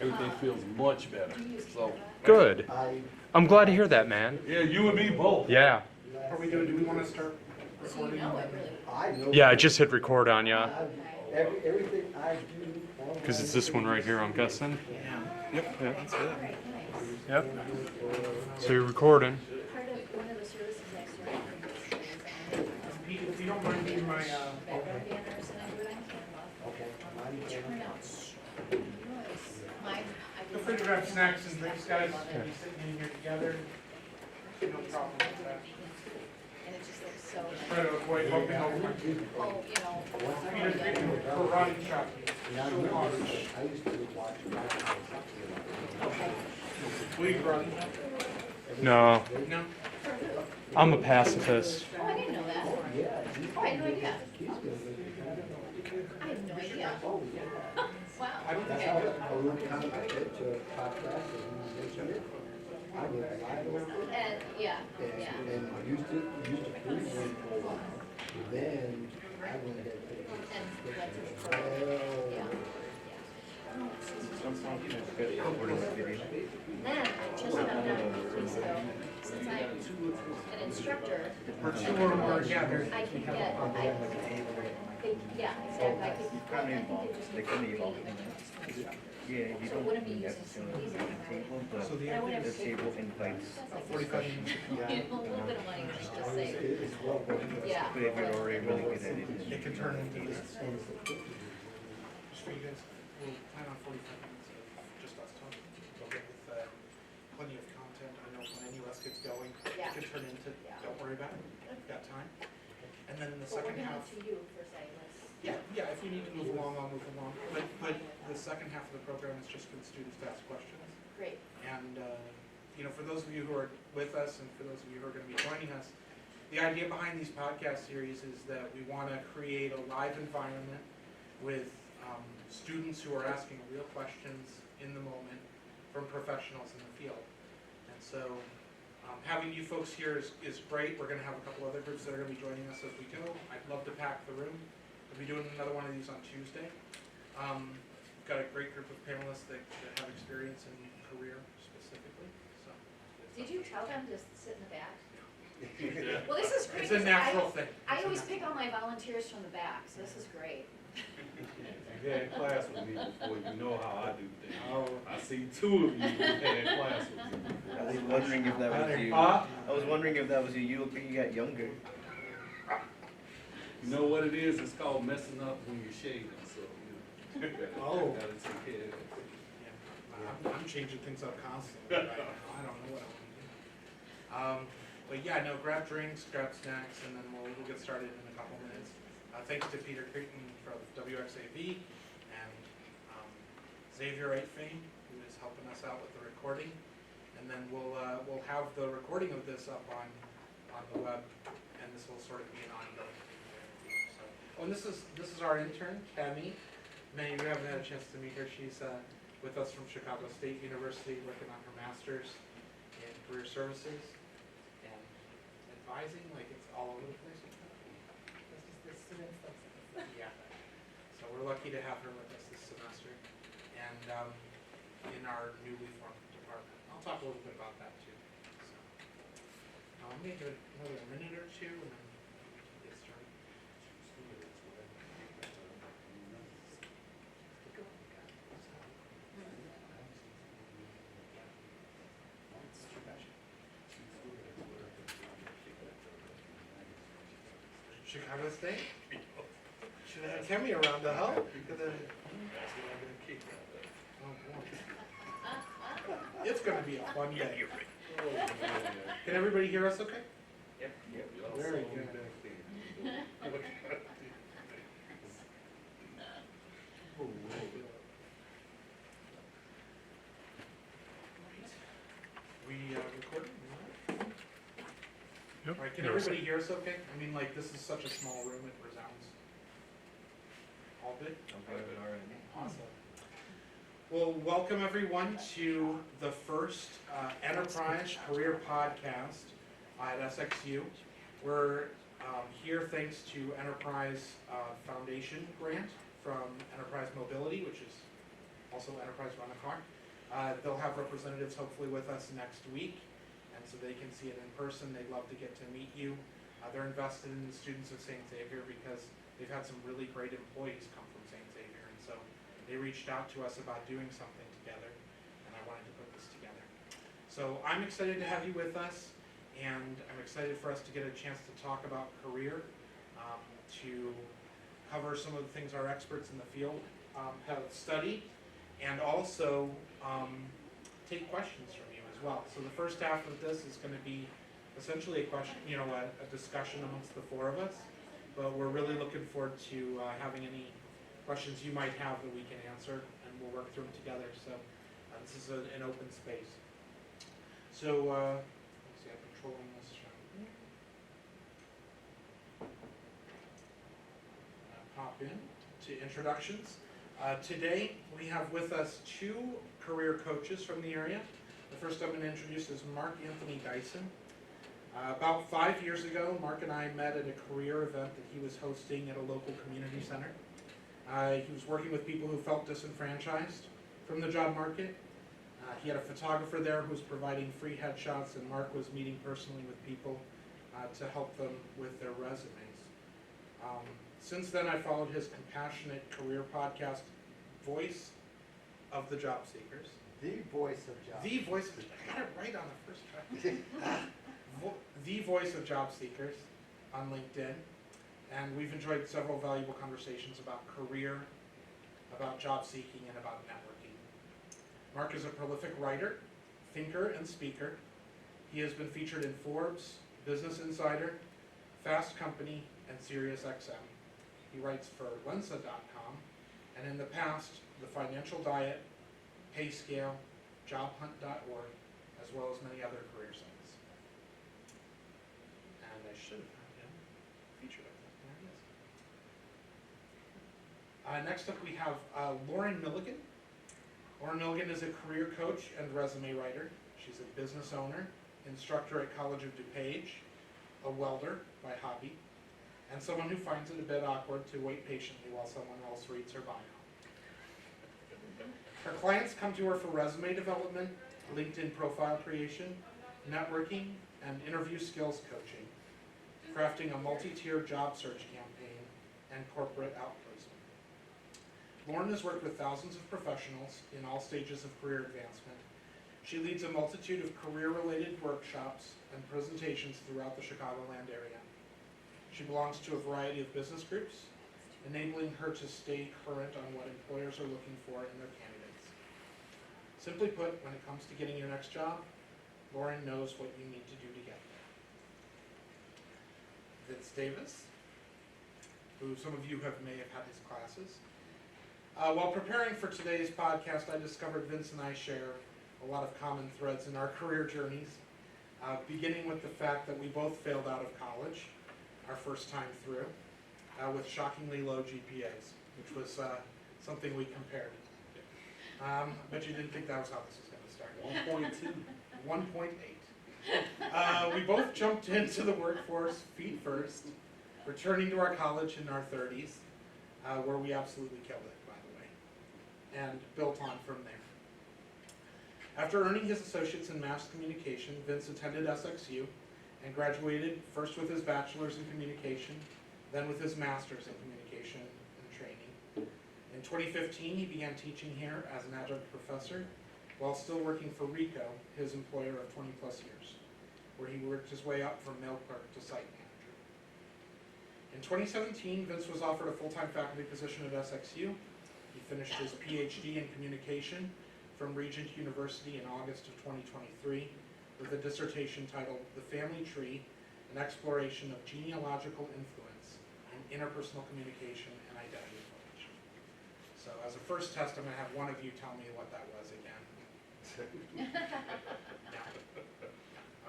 Everything feels much better. So Good. I'm glad to hear that, man. yeah, you and me both. Yeah. Are we doing? Do we want to start recording? Yeah, I just hit record on ya. Everything I do. Because it's this one right here, I'm guessing. Yep. Yeah. That's good. Yep. So you're recording. Part of one of the services next door. Pete, if you don't mind being my Background banners and I do it on Canva. Turnouts. feel free to grab snacks and drinks, guys. We'll be sitting in here together. No problem with that. And it just looks so Try to avoid bumping over my oh, you know. Peter's getting karate chop. I used to watch. Will you run? No, No? I'm a pacifist. Oh, I didn't know that. Oh, I had no idea. I had no idea. Wow. That's how I learned how to get to top class and mention it. I would lie over it. And, yeah, yeah. And used to prove it for a while. Then I went ahead and And went to the program. Yeah. Then, I just found out a few weeks ago, since I'm an instructor, Yeah, there's. I can get, yeah, exactly, I could, I think they just. Yeah, you So don't wouldn't be have using to some of these the anymore. table, So but the I would have the to table invites. That's like 45 minutes. you know, a little bit of money, just to say, it's well worth it. yeah. But if you're already really good at it, It can turn into this. Just for you guys, we'll plan on 45 minutes of just us talking. We'll get with plenty of content. I know when any of us gets going, it Yeah. can turn into, don't worry about it, we've got time. And then in the But we're second gonna half, to you for say, let's. yeah, if we need to move along, I'll move along. But the second half of the program is just for the students to ask questions. Great. And, you know, for those of you who are with us and for those of you who are going to be joining us, the idea behind these podcast series is that we want to create a live environment with students who are asking real questions in the moment from professionals in the field. And so having you folks here is great. We're going to have a couple other groups that are going to be joining us as we go. I'd love to pack the room. We'll be doing another one of these on Tuesday. We've got a great group of panelists that have experience in career specifically. So Did you tell them to sit in the back? Well, this is great. it's a 'cause natural thing. I always pick all my volunteers from the back, so this is great. You've had class with me before, you know how I do things. I see two of you who had class with me. I was wondering if that was you. Huh? I was wondering if that was you. You look like you got younger. You know what it is? It's called messing up when you're shaving, so you Oh. gotta take care of it. Yeah, I'm changing things up constantly right now. I don't know what I want to do. But yeah, no, grab drinks, grab snacks, and then we'll get started in a couple minutes. Thanks to Peter Creighton from WXAV and Xavier fame, who is helping us out with the recording. And then we'll have the recording of this up on the web, and this will sort of be an ongoing thing. So, oh, and this is our intern, Tammy. Many of you haven't had a chance to meet her. She's with us from Chicago State University, working on her master's in career services and advising, like it's all over the place. Yeah. So we're lucky to have her with us this semester, and in our newly formed department. I'll talk a little bit about that too. So I'm gonna give it another minute or two, and then get started. Chicago State? Should have had Kemi around to help. You could have. Oh, boy. It's going to be a fun day. Can everybody hear us okay? Yep. Very good. We recording? Yep. All right, can everybody hear us okay? I mean, like, this is such a small room, it resounds. All good? Okay, all right. Awesome. Well, welcome everyone to the first Enterprise Career Podcast at SXU. We're here thanks to Enterprise Foundation grant from Enterprise Mobility, which is also Enterprise Rent-A-Car. They'll have representatives hopefully with us next week, and so they can see it in person. They'd love to get to meet you. They're invested in the students of St. Xavier because they've had some really great employees come from St. Xavier, and so they reached out to us about doing something together, and I wanted to put this together. So I'm excited to have you with us, and I'm excited for us to get a chance to talk about career, to cover some of the things our experts in the field have studied, and also take questions from you as well. So the first half of this is going to be essentially a question, a discussion amongst the four of us, but we're really looking forward to having any questions you might have that we can answer, and we'll work through them together. So this is an open space. So let's see, I'm controlling this from here. Pop in to introductions. Today we have with us two career coaches from the area. The first I'm going to introduce is Mark Anthony Dyson. About 5 years ago, Mark and I met at a career event that he was hosting at a local community center. He was working with people who felt disenfranchised from the job market. He had a photographer there who was providing free headshots, and Mark was meeting personally with people to help them with their resumes. Since then, I followed his compassionate career podcast, Voice of the Job Seekers. The voice of job. The Voice of, I got it right on the first try. The Voice of Job Seekers on LinkedIn. And we've enjoyed several valuable conversations about career, about job seeking, and about networking. Mark is a prolific writer, thinker, and speaker. He has been featured in Forbes, Business Insider, Fast Company, and SiriusXM. He writes for Lensa.com, and in the past, The Financial Diet, PayScale, JobHunt.org, as well as many other career sites. And I should have had him featured up there. There he is. Next up, we have Lauren Milligan. Lauren Milligan is a career coach and resume writer. She's a business owner, instructor at College of DuPage, a welder by hobby, and someone who finds it a bit awkward to wait patiently while someone else reads her bio. Her clients come to her for resume development, LinkedIn profile creation, networking, and interview skills coaching, crafting a multi-tier job search campaign, and corporate outplacement. Lauren has worked with thousands of professionals in all stages of career advancement. She leads a multitude of career-related workshops and presentations throughout the Chicagoland area. She belongs to a variety of business groups, enabling her to stay current on what employers are looking for in their candidates. Simply put, when it comes to getting your next job, Lauren knows what you need to do to get there. Vince Davis, who some of you may have had his classes. While preparing for today's podcast, I discovered Vince and I share a lot of common threads in our career journeys, beginning with the fact that we both failed out of college our first time through with shockingly low GPAs, which was something we compared. But you didn't think that was how this was going to start. 1.2. 1.8. We both jumped into the workforce feet first, returning to our college in our 30s, where we absolutely killed it, by the way, and built on from there. After earning his associates in mass communication, Vince attended SXU and graduated first with his bachelor's in communication, then with his master's in communication and training. In 2015, he began teaching here as an adjunct professor while still working for Ricoh, his employer of 20 plus years, where he worked his way up from mail clerk to site manager. In 2017, Vince was offered a full-time faculty position at SXU. He finished his PhD in communication from Regent University in August of 2023 with a dissertation titled The Family Tree, an exploration of genealogical influence in interpersonal communication and identity formation. So as a first test, I'm going to have one of you tell me what that was again. No.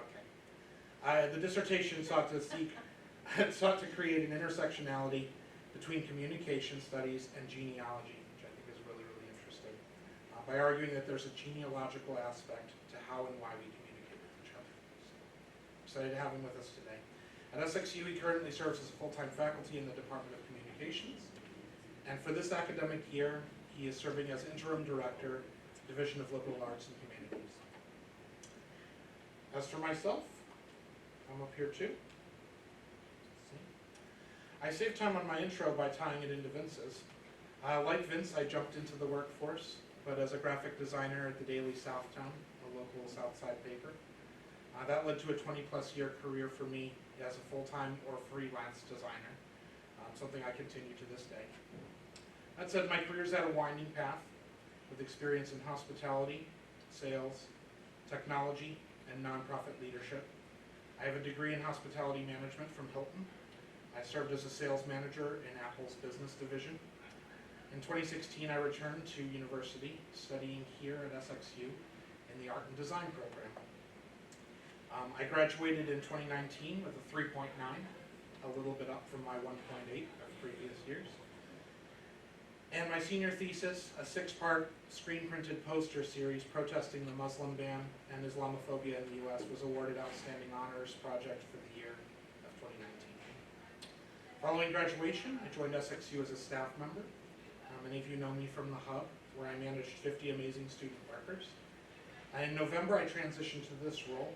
Okay. The dissertation sought to create an intersectionality between communication studies and genealogy, which I think is really, really interesting, by arguing that there's a genealogical aspect to how and why we communicate with each other. So, excited to have him with us today. At SXU, he currently serves as a full-time faculty in the Department of Communications, and for this academic year, He is serving as interim director, Division of Liberal Arts and Humanities. As for myself, I'm up here too. I saved time on my intro by tying it into Vince's. Like Vince, I jumped into the workforce, but as a graphic designer at the Daily Southtown, a local Southside paper. That led to a 20-plus year career for me as a full-time or freelance designer, something I continue to this day. That said, my career's had a winding path with experience in hospitality, sales, technology, and nonprofit leadership. I have a degree in hospitality management from Hilton. I served as a sales manager in Apple's business division. In 2016, I returned to university, studying here at SXU in the art and design program. I graduated in 2019 with a 3.9, a little bit up from my 1.8 of previous years. And my senior thesis, a 6-part screen-printed poster series protesting the Muslim ban and Islamophobia in the U.S., was awarded Outstanding Honors Project for the year of 2019. Following graduation, I joined SXU as a staff member. Many of you know me from the Hub, where I managed 50 amazing student workers. And in November, I transitioned to this role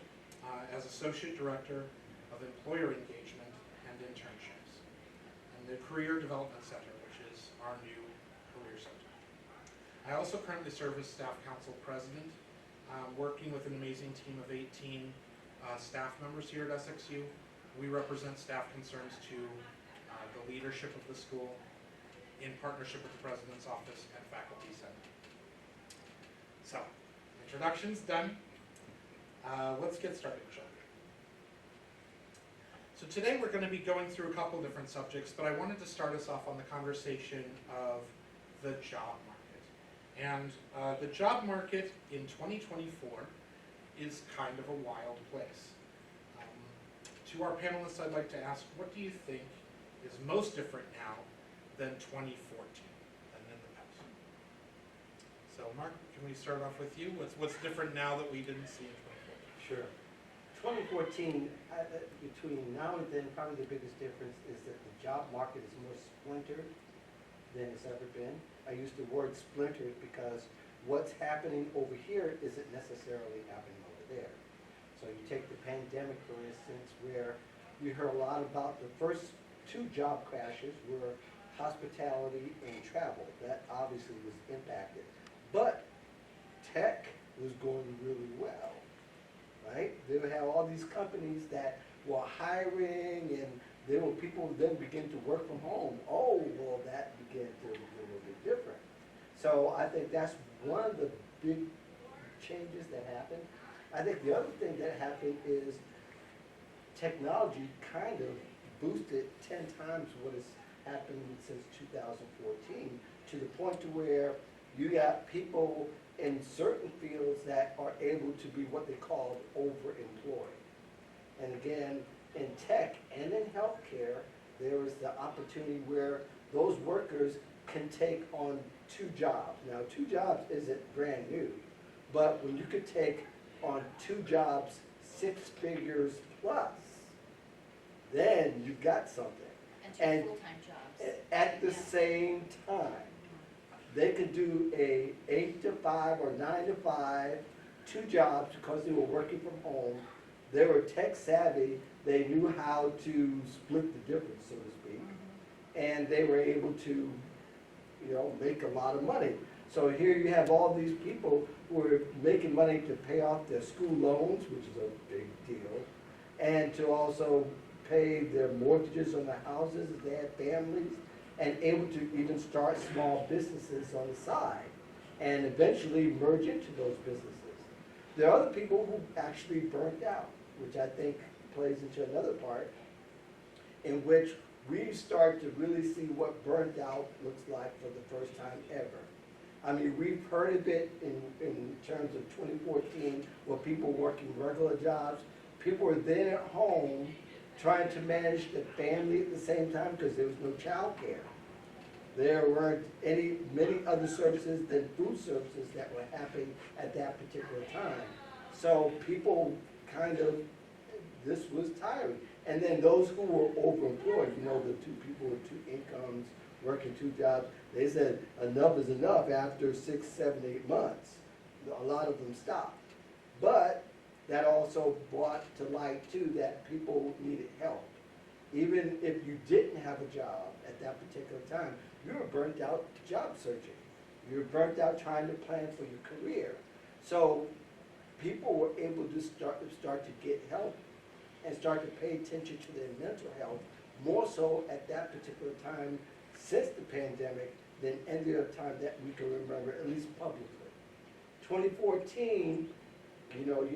as Associate Director of Employer Engagement and Internships, and the Career Development Center, which is our new career center. I also currently serve as Staff Council President, working with an amazing team of 18 staff members here at SXU. We represent staff concerns to the leadership of the school in partnership with the President's Office and Faculty Senate. So, introduction's done. Let's get started, shall we? So today we're going to be going through a couple different subjects, but I wanted to start us off on the conversation of the job market. And the job market in 2024 is kind of a wild place. To our panelists, I'd like to ask, what do you think is most different now than 2014, than in the past? So Mark, can we start off with you? What's different now that we didn't see in 2014? Sure. 2014, between now and then, probably the biggest difference is that the job market is more splintered than it's ever been. I use the word splintered because what's happening over here isn't necessarily happening over there. So you take the pandemic, for instance, where you heard a lot about the first 2 job crashes were hospitality and travel. That obviously was impacted. But tech was going really well, right? They would have all these companies that were hiring, and there were people who then began to work from home. Oh, well, that began to be a little bit different. So I think that's one of the big changes that happened. I think the other thing that happened is technology kind of boosted 10 times what has happened since 2014, to the point to where you got people in certain fields that are able to be what they call overemployed. And again, in tech and in healthcare, there is the opportunity where those workers can take on 2 jobs. Now, 2 jobs isn't brand new, but when you could take on 2 jobs, 6 figures plus, then you got something. And 2 full-time jobs. At the same time, they could do a 8 to 5 or 9 to 5, 2 jobs because they were working from home. They were tech savvy. They knew how to split the difference, so to speak, and they were able to, make a lot of money. So here you have all these people who are making money to pay off their school loans, which is a big deal, and to also pay their mortgages on their houses if they had families, and able to even start small businesses on the side and eventually merge into those businesses. There are other people who actually burnt out, which I think plays into another part, in which we start to really see what burnt out looks like for the first time ever. I mean, we've heard of it in terms of 2014, where people working regular jobs. People were then at home trying to manage the family at the same time because there was no child care. There weren't many other services than food services that were happening at that particular time. So people this was tiring. And then those who were overemployed, the 2 people with 2 incomes working 2 jobs. They said enough is enough after 6, 7, 8 months. A lot of them stopped. But that also brought to light too that people needed help. Even if you didn't have a job at that particular time, you were burnt out job searching. You were burnt out trying to plan for your career. So people were able to start to get help and start to pay attention to their mental health more so at that particular time since the pandemic than any other time that we can remember, at least publicly. 2014, people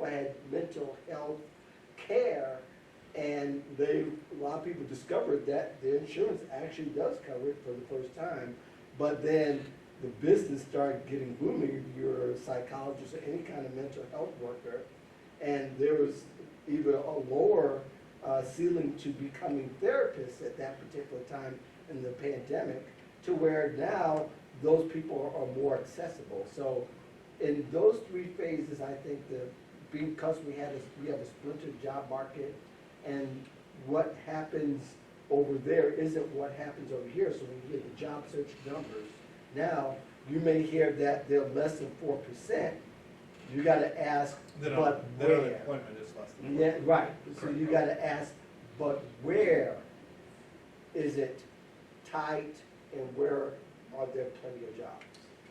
had mental health care, and a lot of people discovered that the insurance actually does cover it for the first time. But then the business started getting booming. If you're a psychologist or any kind of mental health worker, and there was even a lower ceiling to becoming therapists at that particular time in the pandemic, to where now those people are more accessible. So in those 3 phases, I think that because we have a splintered job market, and what happens over there isn't what happens over here. So when you hear the job search numbers, now you may hear that they're less than 4%. You got to ask, but where? Unemployment is less than. Yeah, right. So you got to ask, but where is it tight, and where are there plenty of jobs?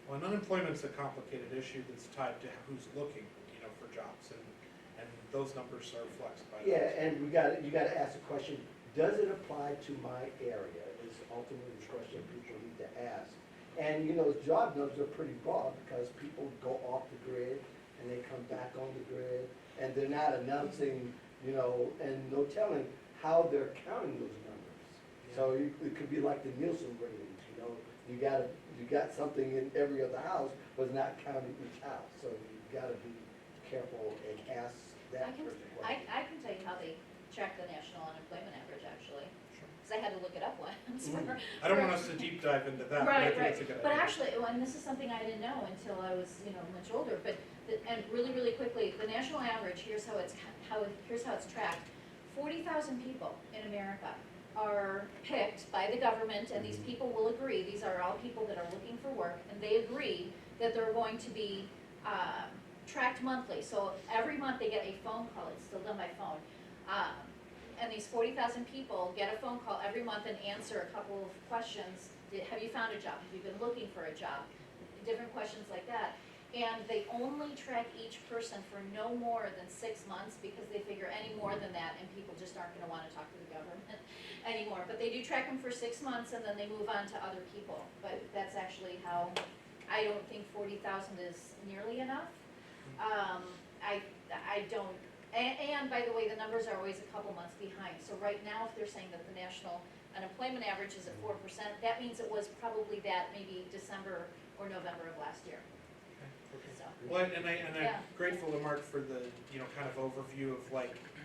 Well, and unemployment's a complicated issue that's tied to who's looking, for jobs, and those numbers are flexed by. Yeah, and you got to ask the question: does it apply to my area? Is ultimately the question people need to ask. And job numbers are pretty broad because people go off the grid and they come back on the grid, and they're not announcing, and no telling how they're counting those numbers. Yeah. So it could be like the Nielsen ratings. You got something in every other house, but it's not counting each house. So you got to be careful and ask that person question. I can tell you how they track the national unemployment average, actually, Sure. because I had to look it up once. I don't want us to deep dive into that, but I think it's a good But idea. actually, and this is something I didn't know until I was, much older, and really, really quickly, the national average, here's how it's tracked. 40,000 people in America are picked by the government, and these people will agree, these are all people that are looking for work, and they agree that they're going to be tracked monthly. So every month they get a phone call, it's still done by phone. And these 40,000 people get a phone call every month and answer a couple of questions. Have you found a job? Have you been looking for a job? Different questions like that. And they only track each person for no more than 6 months, because they figure any more than that and people just aren't going to want to talk to the government anymore. But they do track them for 6 months, and then they move on to other people. But that's actually how, I don't think 40,000 is nearly enough. I don't, and by the way, the numbers are always a couple months behind. So right now, if they're saying that the national unemployment average is at 4%, that means it was probably that maybe December or November of last year. So, Well, and I'm Yeah. grateful to Mark for the, kind of overview of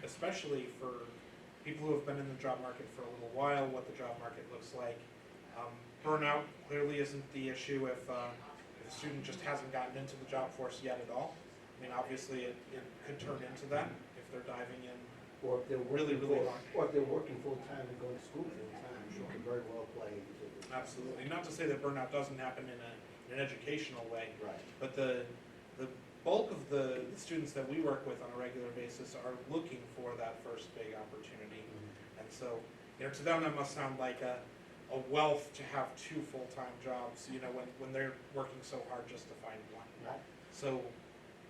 especially for people who have been in the job market for a little while, what the job market looks like. Burnout clearly isn't the issue if a student just hasn't gotten into the job force yet at all. I mean, obviously it could turn into that if they're diving in. Or if they're Really, working really hard. or if they're working full time and going to school full time, you can very well play into the. Absolutely. Not to say that burnout doesn't happen in an educational way, Right. but the bulk of the students that we work with on a regular basis are looking for that first big opportunity. And so, to them that must sound like a wealth to have 2 full-time jobs, when they're working so hard just to find one. Right. So,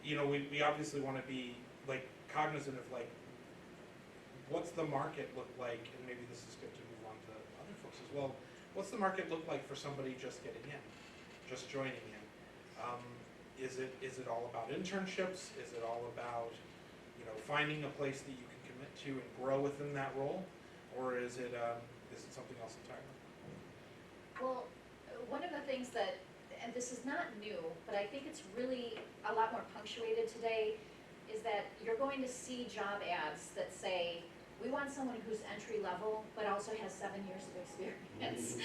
we obviously want to be cognizant of what's the market look like, and maybe this is good to move on to other folks as well. What's the market look like for somebody just getting in, just joining in? Is it all about internships? Is it all about finding a place that you can commit to and grow within that role, or is it something else entirely? well, one of the things that, and this is not new, but I think it's really a lot more punctuated today, is that you're going to see job ads that say, we want someone who's entry level, but also has 7 years of experience.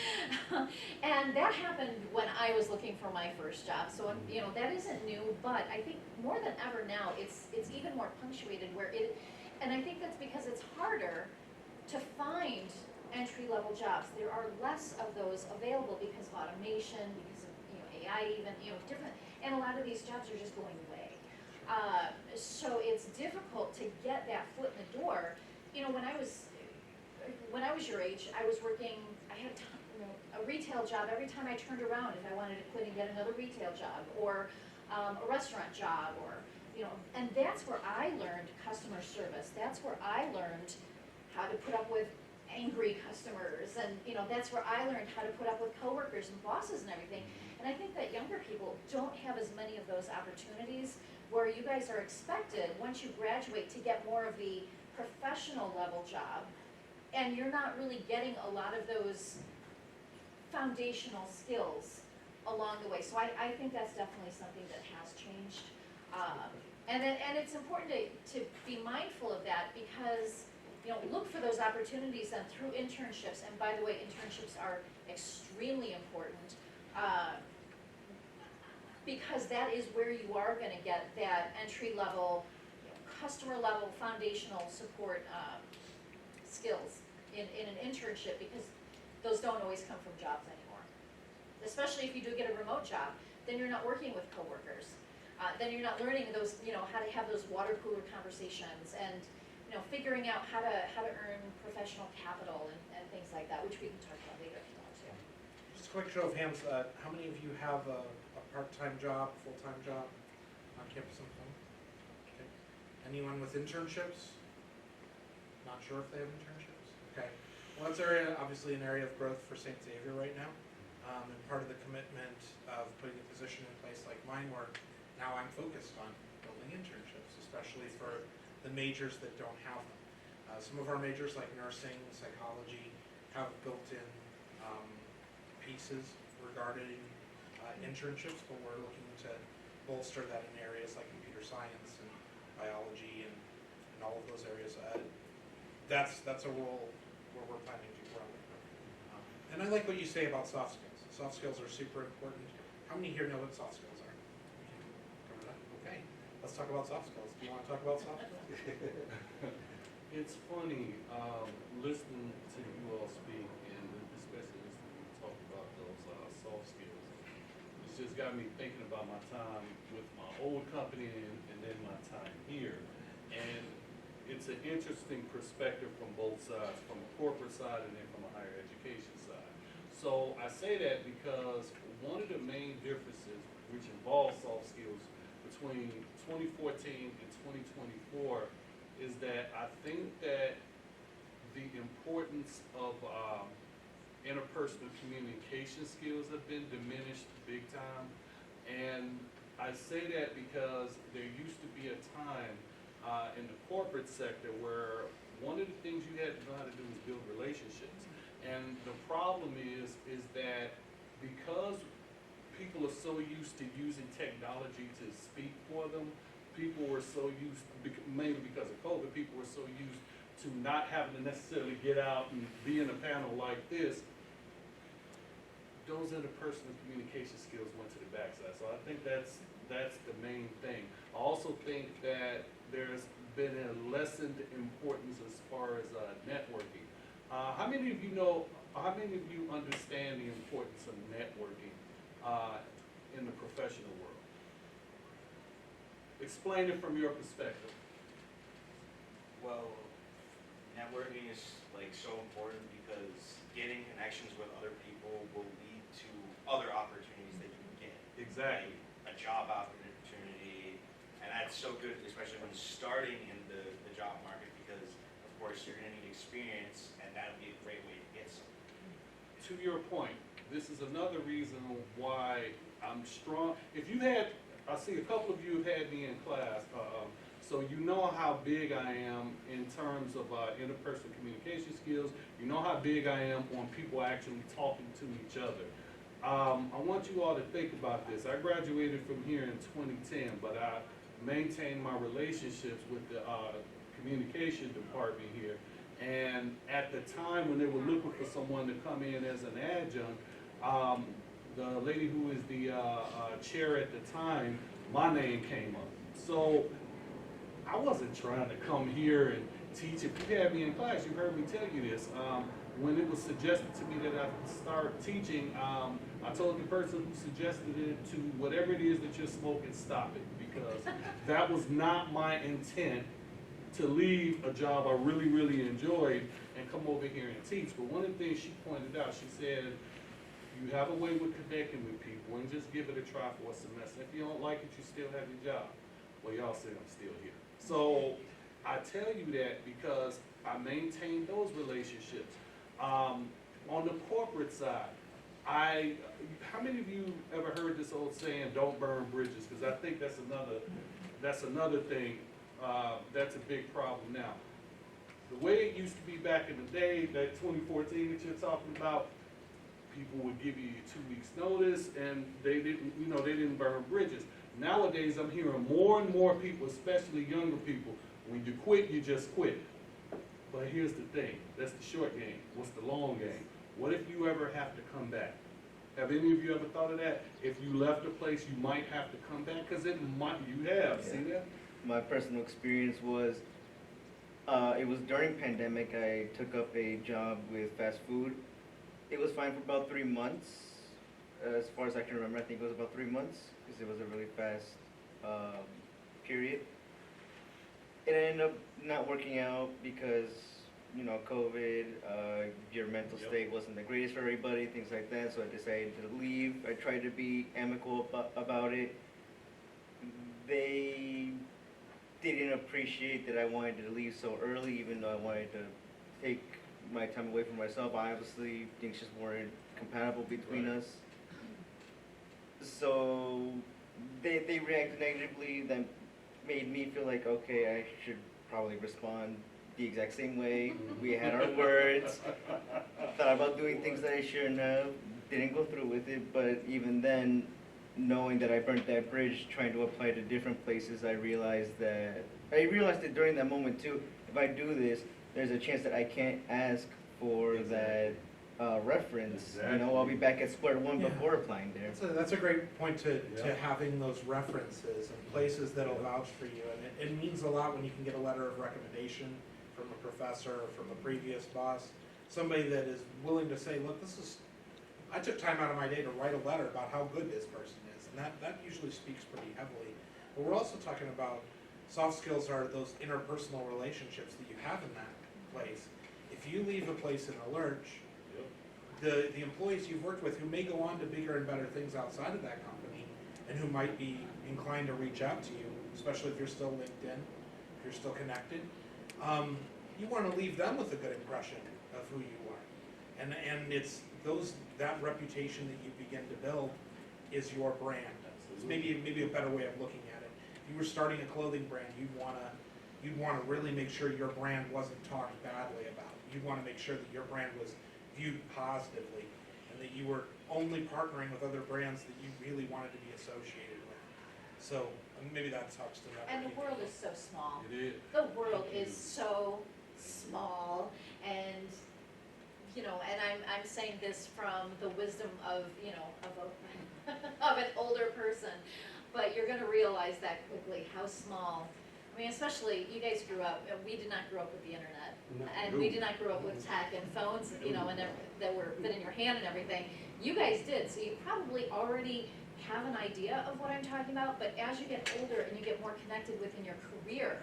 And that happened when I was looking for my first job. So, that isn't new, but I think more than ever now, it's even more punctuated and I think that's because it's harder to find entry-level jobs. There are less of those available because of automation, because of, AI even, different, and a lot of these jobs are just going away. So it's difficult to get that foot in the door. When I was your age, I was working, I had a retail job every time I turned around if I wanted to quit and get another retail job, or a restaurant job, or, and that's where I learned customer service. That's where I learned how to put up with angry customers, and, that's where I learned how to put up with coworkers and bosses and everything. And I think that younger people don't have as many of those opportunities where you guys are expected, once you graduate, to get more of the professional level job, and you're not really getting a lot of those foundational skills along the way. So I think that's definitely something that has changed. And it's important to be mindful of that, because, look for those opportunities and through internships. And by the way, internships are extremely important, because that is where you are going to get that entry level, customer level, foundational support skills in an internship, because those don't always come from jobs anymore. Especially if you do get a remote job, then you're not working with coworkers. Then you're not learning those, how to have those water cooler conversations, and figuring out how to earn professional capital and things like that, which we can talk about later if you want to. Just a quick show of hands, how many of you have a part-time job, full-time job on campus in Plymouth? Okay. Anyone with internships? Not sure if they have internships? Okay. Well, that's obviously an area of growth for St. Xavier right now. And part of the commitment of putting a position in place like mine, where now I'm focused on building internships, especially for the majors that don't have them. Some of our majors like nursing, psychology, have built-in pieces regarding internships, but we're looking to bolster that in areas like computer science and biology and all of those areas. That's a role where we're planning to grow. And I like what you say about soft skills. Soft skills are super important. How many here know what soft skills are? Okay, let's talk about soft skills. Do you want to talk about soft skills? It's funny, listening to you all speak, and especially listening to you talk about those soft skills. It's just got me thinking about my time with my old company and then my time here. And it's an interesting perspective from both sides, from the corporate side and then from a higher education side. So I say that because one of the main differences, which involves soft skills, between 2014 and 2024 is that I think that the importance of interpersonal communication skills have been diminished big time. And I say that because there used to be a time in the corporate sector where one of the things you had to know how to do is build relationships. And the problem is that because people are so used to using technology to speak for them, people were so used, mainly because of COVID, people were so used to not having to necessarily get out and be in a panel like this. Those interpersonal communication skills went to the backside. So I think that's the main thing. I also think that there's been a lessened importance as far as networking. How many of you understand the importance of networking in the professional world? Explain it from your perspective. Well, networking is so important because getting connections with other people will lead to other opportunities that you can get. Exactly. Like a job opportunity, and that's so good, especially when starting in the job market, because of course you're gonna need experience, and that'll be a great way to get something. To your point, this is another reason why I'm strong. If you had, I see a couple of you have had me in class, so you know how big I am in terms of interpersonal communication skills. You know how big I am on people actually talking to each other. I want you all to think about this. I graduated from here in 2010, but I maintained my relationships with the communication department here. And at the time when they were looking for someone to come in as an adjunct, the lady who is the chair at the time, my name came up. So I wasn't trying to come here and teach. If you had me in class, you heard me tell you this. when it was suggested to me that I start teaching, I told the person who suggested it to whatever it is that you're smoking, stop it, because that was not my intent to leave a job I really, really enjoyed and come over here and teach. But one of the things she pointed out, she said, you have a way with connecting with people and just give it a try for a semester. If you don't like it, you still have your job. Well, y'all said I'm still here. So I tell you that because I maintain those relationships. On the corporate side, how many of you ever heard this old saying, don't burn bridges? Because I think that's another thing that's a big problem now. The way it used to be back in the day, that 2014 that you're talking about, people would give you 2 weeks notice and they didn't burn bridges. Nowadays, I'm hearing more and more people, especially younger people, when you quit, you just quit. But here's the thing, that's the short game. What's the long game? What if you ever have to come back? Have any of you ever thought of that? If you left a place, you might have to come back, because it might, you have, see that? My personal experience was, it was during pandemic, I took up a job with fast food. It was fine for about 3 months. As far as I can remember, I think it was about 3 months, because it was a really fast period. It ended up not working out because, you know, COVID, your mental state wasn't the greatest for everybody, things like that, so I decided to leave. I tried to be amicable about it. They didn't appreciate that I wanted to leave so early, even though I wanted to take my time away from myself. Obviously, things just weren't compatible between us. So they reacted negatively. That made me feel like, okay, I should probably respond the exact same way. We had our words. Thought about doing things that I shouldn't have. Didn't go through with it. But even then, knowing that I burnt that bridge, trying to apply to different places, I realized it during that moment too. If I do this, there's a chance that I can't ask for that reference. Exactly. You know, I'll be back at square one before applying there. That's a great point to Yeah. having those references and places that'll vouch for you. And it means a lot when you can get a letter of recommendation from a professor or from a previous boss, somebody that is willing to say, look, I took time out of my day to write a letter about how good this person is. And that usually speaks pretty heavily. But we're also talking about soft skills are those interpersonal relationships that you have in that place. If you leave a place in a lurch, the employees you've worked with who may go on to bigger and better things outside of that company and who might be inclined to reach out to you, especially if you're still LinkedIn, if you're still connected, you want to leave them with a good impression of who you are. And it's that reputation that you begin to build is your brand. It's maybe a better way of looking at it. If you were starting a clothing brand, you'd want to really make sure your brand wasn't talked badly about. You'd want to make sure that your brand was viewed positively and that you were only partnering with other brands that you really wanted to be associated with. So maybe that talks to that. And the world is so small. It is. The world is so small, and and I'm saying this from the wisdom of of an older person, but you're going to realize that quickly how small. I mean, especially you guys grew up. We did not grow up with the internet, and we did not grow up with tech and phones, and that were fit in your hand and everything. You guys did, so you probably already have an idea of what I'm talking about. But as you get older and you get more connected within your career,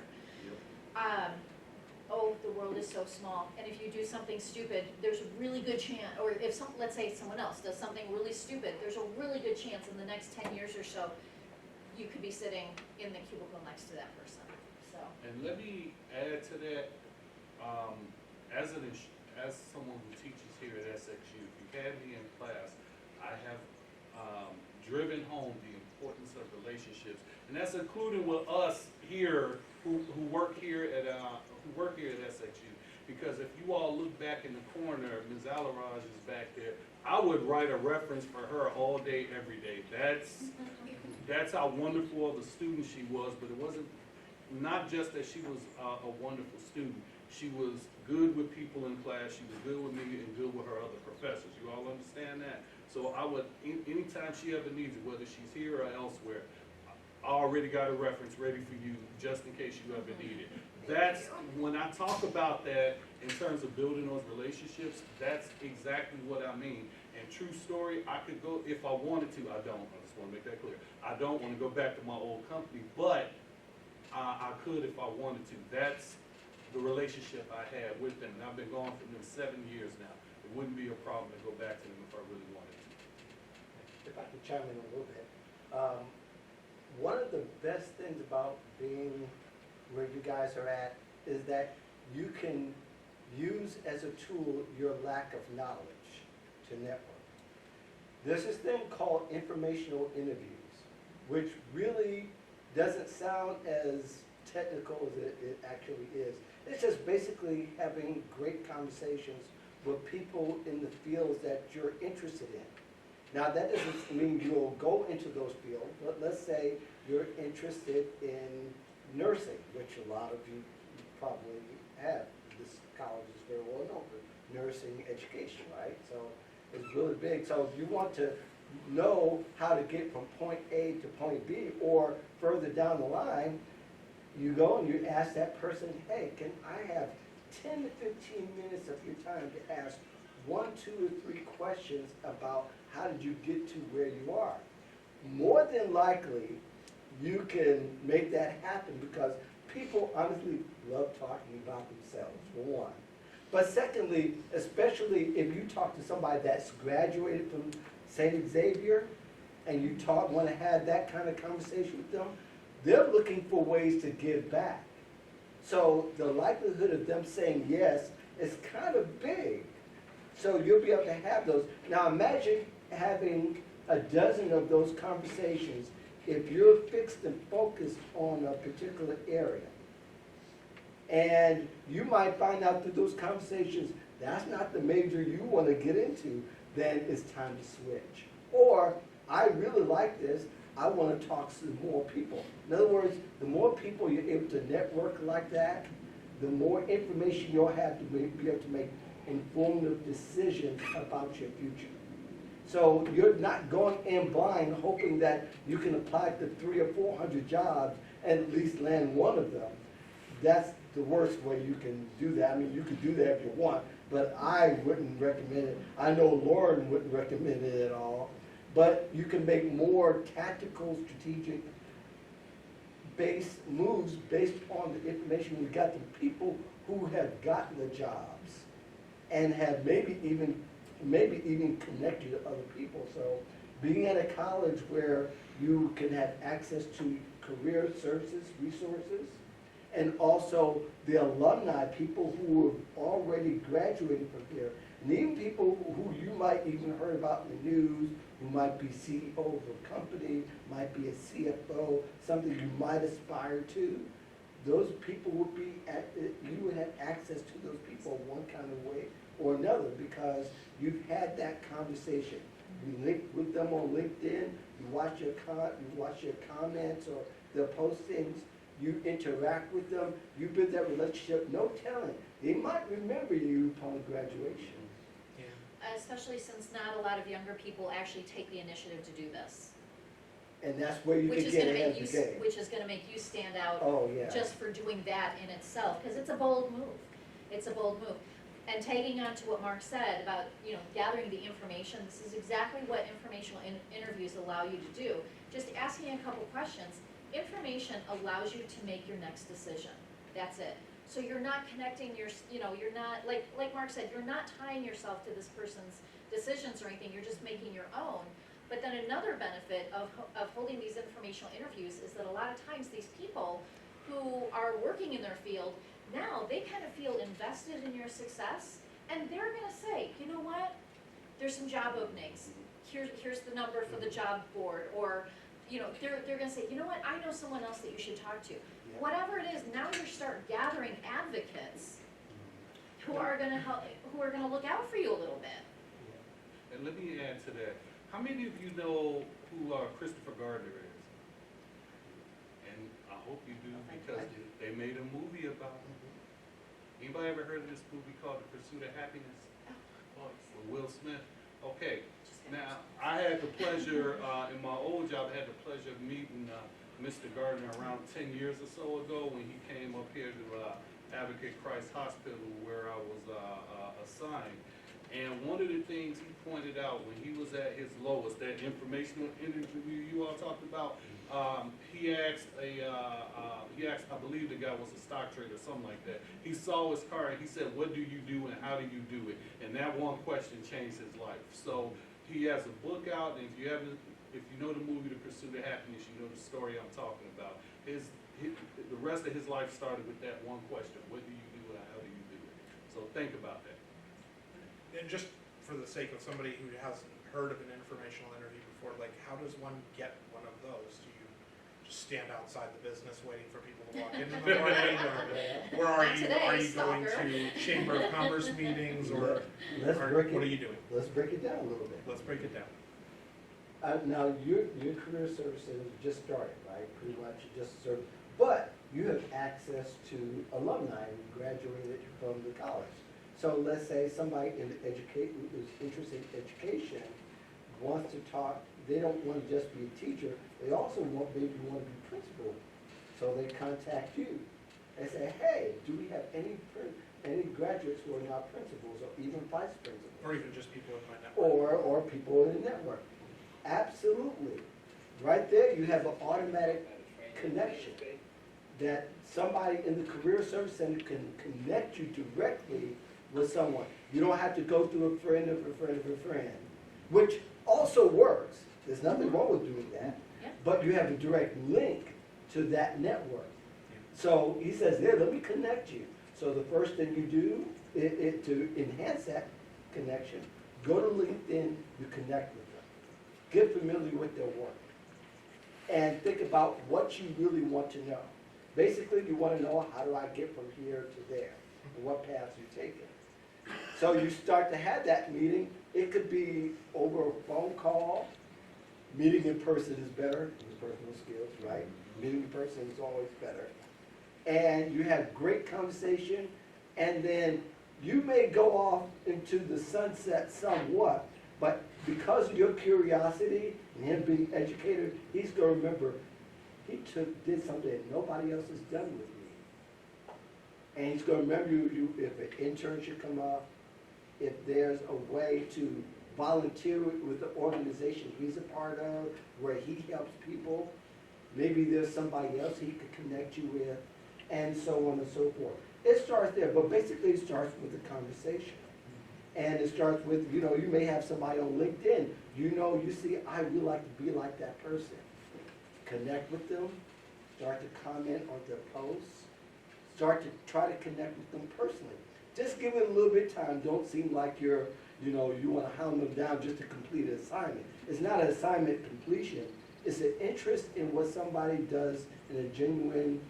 the world is so small. And if you do something stupid, there's a really good chance. Or if let's say someone else does something really stupid, there's a really good chance in the next 10 years or so, you could be sitting in the cubicle next to that person. So. And let me add to that, as someone who teaches here at SXU, if you had me in class, I have driven home the importance of relationships, and that's including with us here who work here at SXU. Because if you all look back in the corner, Ms. Alaraj is back there. I would write a reference for her all day, every day. That's how wonderful of a student she was. But it wasn't not just that she was a wonderful student. She was good with people in class. She was good with me and good with her other professors. You all understand that? So I would, anytime she ever needs it, whether she's here or elsewhere, our already got a reference ready for you, just in case you ever need it. That's, when I talk about that in terms of building those relationships, that's exactly what I mean. And true story, I could go, if I wanted to, I don't, I just wanna make that clear. I don't wanna go back to my old company, but I could if I wanted to. That's the relationship I had with them, and I've been gone for them 7 years now. It wouldn't be a problem to go back to them if I really wanted to. If I could chime in a little bit. One of the best things about being where you guys are at is that you can use as a tool your lack of knowledge to network. There's this thing called informational interviews, which really doesn't sound as technical as it actually is. It's just basically having great conversations with people in the fields that you're interested in. Now, that doesn't mean you'll go into those fields, but let's say you're interested in nursing, which a lot of you probably have. This college is very well known for nursing education, right? So it's really big. So if you want to know how to get from point A to point B or further down the line, you go and you ask that person, hey, can I have 10 to 15 minutes of your time to ask 1, 2, or 3 questions about how did you get to where you are? More than likely, you can make that happen because people honestly love talking about themselves, for one. But secondly, especially if you talk to somebody that's graduated from St. Xavier and you want to have that kind of conversation with them, they're looking for ways to give back. So the likelihood of them saying yes is kind of big. So you'll be able to have those. Now imagine having a dozen of those conversations if you're fixed and focused on a particular area. And you might find out through those conversations, that's not the major you want to get into, then it's time to switch. Or, I really like this, I want to talk to more people. In other words, the more people you're able to network like that, the more information you'll have to be able to make informative decisions about your future. So you're not going in blind hoping that you can apply to 300 or 400 jobs and at least land one of them. That's the worst way you can do that. I mean, you could do that if you want, but I wouldn't recommend it. I know Lauren wouldn't recommend it at all. But you can make more tactical, strategic based moves based on the information we got from people who have gotten the jobs and have maybe even connected to other people. So being at a college where you can have access to career services, resources, and also the alumni, people who have already graduated from here, and even people who you might even heard about in the news, who might be CEO of a company, might be a CFO, something you might aspire to. Those people would be, you would have access to those people one kind of way or another because you've had that conversation. You link with them on LinkedIn, you watch your comments or their postings, you interact with them, you build that relationship, no telling. They might remember you upon graduation. Especially since not a lot of younger people actually take the initiative to do this. And that's where you can get ahead of the game. Which is gonna make you stand out Oh, yeah. just for doing that in itself, because it's a bold move. It's a bold move. And tagging on to what Mark said about, gathering the information, this is exactly what informational interviews allow you to do. Just asking a couple questions. Information allows you to make your next decision. That's it. So you're not connecting you're not, like Mark said, you're not tying yourself to this person's decisions or anything, you're just making your own. But then another benefit of holding these informational interviews is that a lot of times these people who are working in their field, now they kind of feel invested in your success, and they're gonna say, you know what, there's some job openings, here's the number for the job board, or they're gonna say, you know what, I know someone else that you should talk to. Whatever it is, now you start gathering advocates who are gonna help, who are gonna look out for you a little bit. And let me add to that. How many of you know who Christopher Gardner is? And I hope you do because they made a movie about him. Anybody ever heard of this movie called The Pursuit of Happiness? With Will Smith? Okay. Now, I had the pleasure, in my old job, I had the pleasure of meeting Mr. Gardner around 10 years or so ago when he came up here to Advocate Christ Hospital where I was assigned. And one of the things he pointed out when he was at his lowest, that informational interview you all talked about, he asked, I believe the guy was a stock trader or something like that. He saw his car and he said, what do you do and how do you do it? And that one question changed his life. So he has a book out, and if you know the movie The Pursuit of Happiness, you know the story I'm talking about. The rest of his life started with that one question, what do you do and how do you do it? So think about that. And just for the sake of somebody who hasn't heard of an informational interview before, like, how does one get one of those? Do you just stand outside the business waiting for people to walk in the morning, or are Not you today, going stalker. to Chamber of Commerce meetings, or what are you doing? Let's break it down a little bit. Let's break it down. Now, your career service center just started, right? Pretty much you just served, but you have access to alumni who graduated from the college. So let's say somebody who is interested in education wants to talk, they don't want to just be a teacher, they also maybe want to be principal. So they contact you and say, hey, do we have any graduates who are now principals or even vice principals? Or even just people in my network. Or people in the network. Absolutely. Right there, you have an automatic connection that somebody in the Career Service Center can connect you directly with someone. You don't have to go through a friend of a friend of a friend, which also works. There's nothing wrong with doing that. Yeah. But you have a direct link to that network. So he says, yeah, let me connect you. So the first thing you do to enhance that connection, go to LinkedIn, you connect with them. Get familiar with their work. And think about what you really want to know. Basically, you want to know, how do I get from here to there? And what paths you're taking. So you start to have that meeting. It could be over a phone call. Meeting in person is better, with personal skills, right? Meeting in person is always better. And you have great conversation, and then you may go off into the sunset somewhat, but because of your curiosity and him being educated, he's going to remember he did something that nobody else has done with me. And he's going to remember you if an internship come up, if there's a way to volunteer with the organization he's a part of, where he helps people. Maybe there's somebody else he could connect you with, and so on and so forth. It starts there, but basically it starts with a conversation. And it starts with, you may have somebody on LinkedIn, you see, I would like to be like that person. Connect with them, start to comment on their posts, start to try to connect with them personally. Just give it a little bit of time. Don't seem like you want to hound them down just to complete an assignment. It's not an assignment completion. It's an interest in what somebody does in a genuine,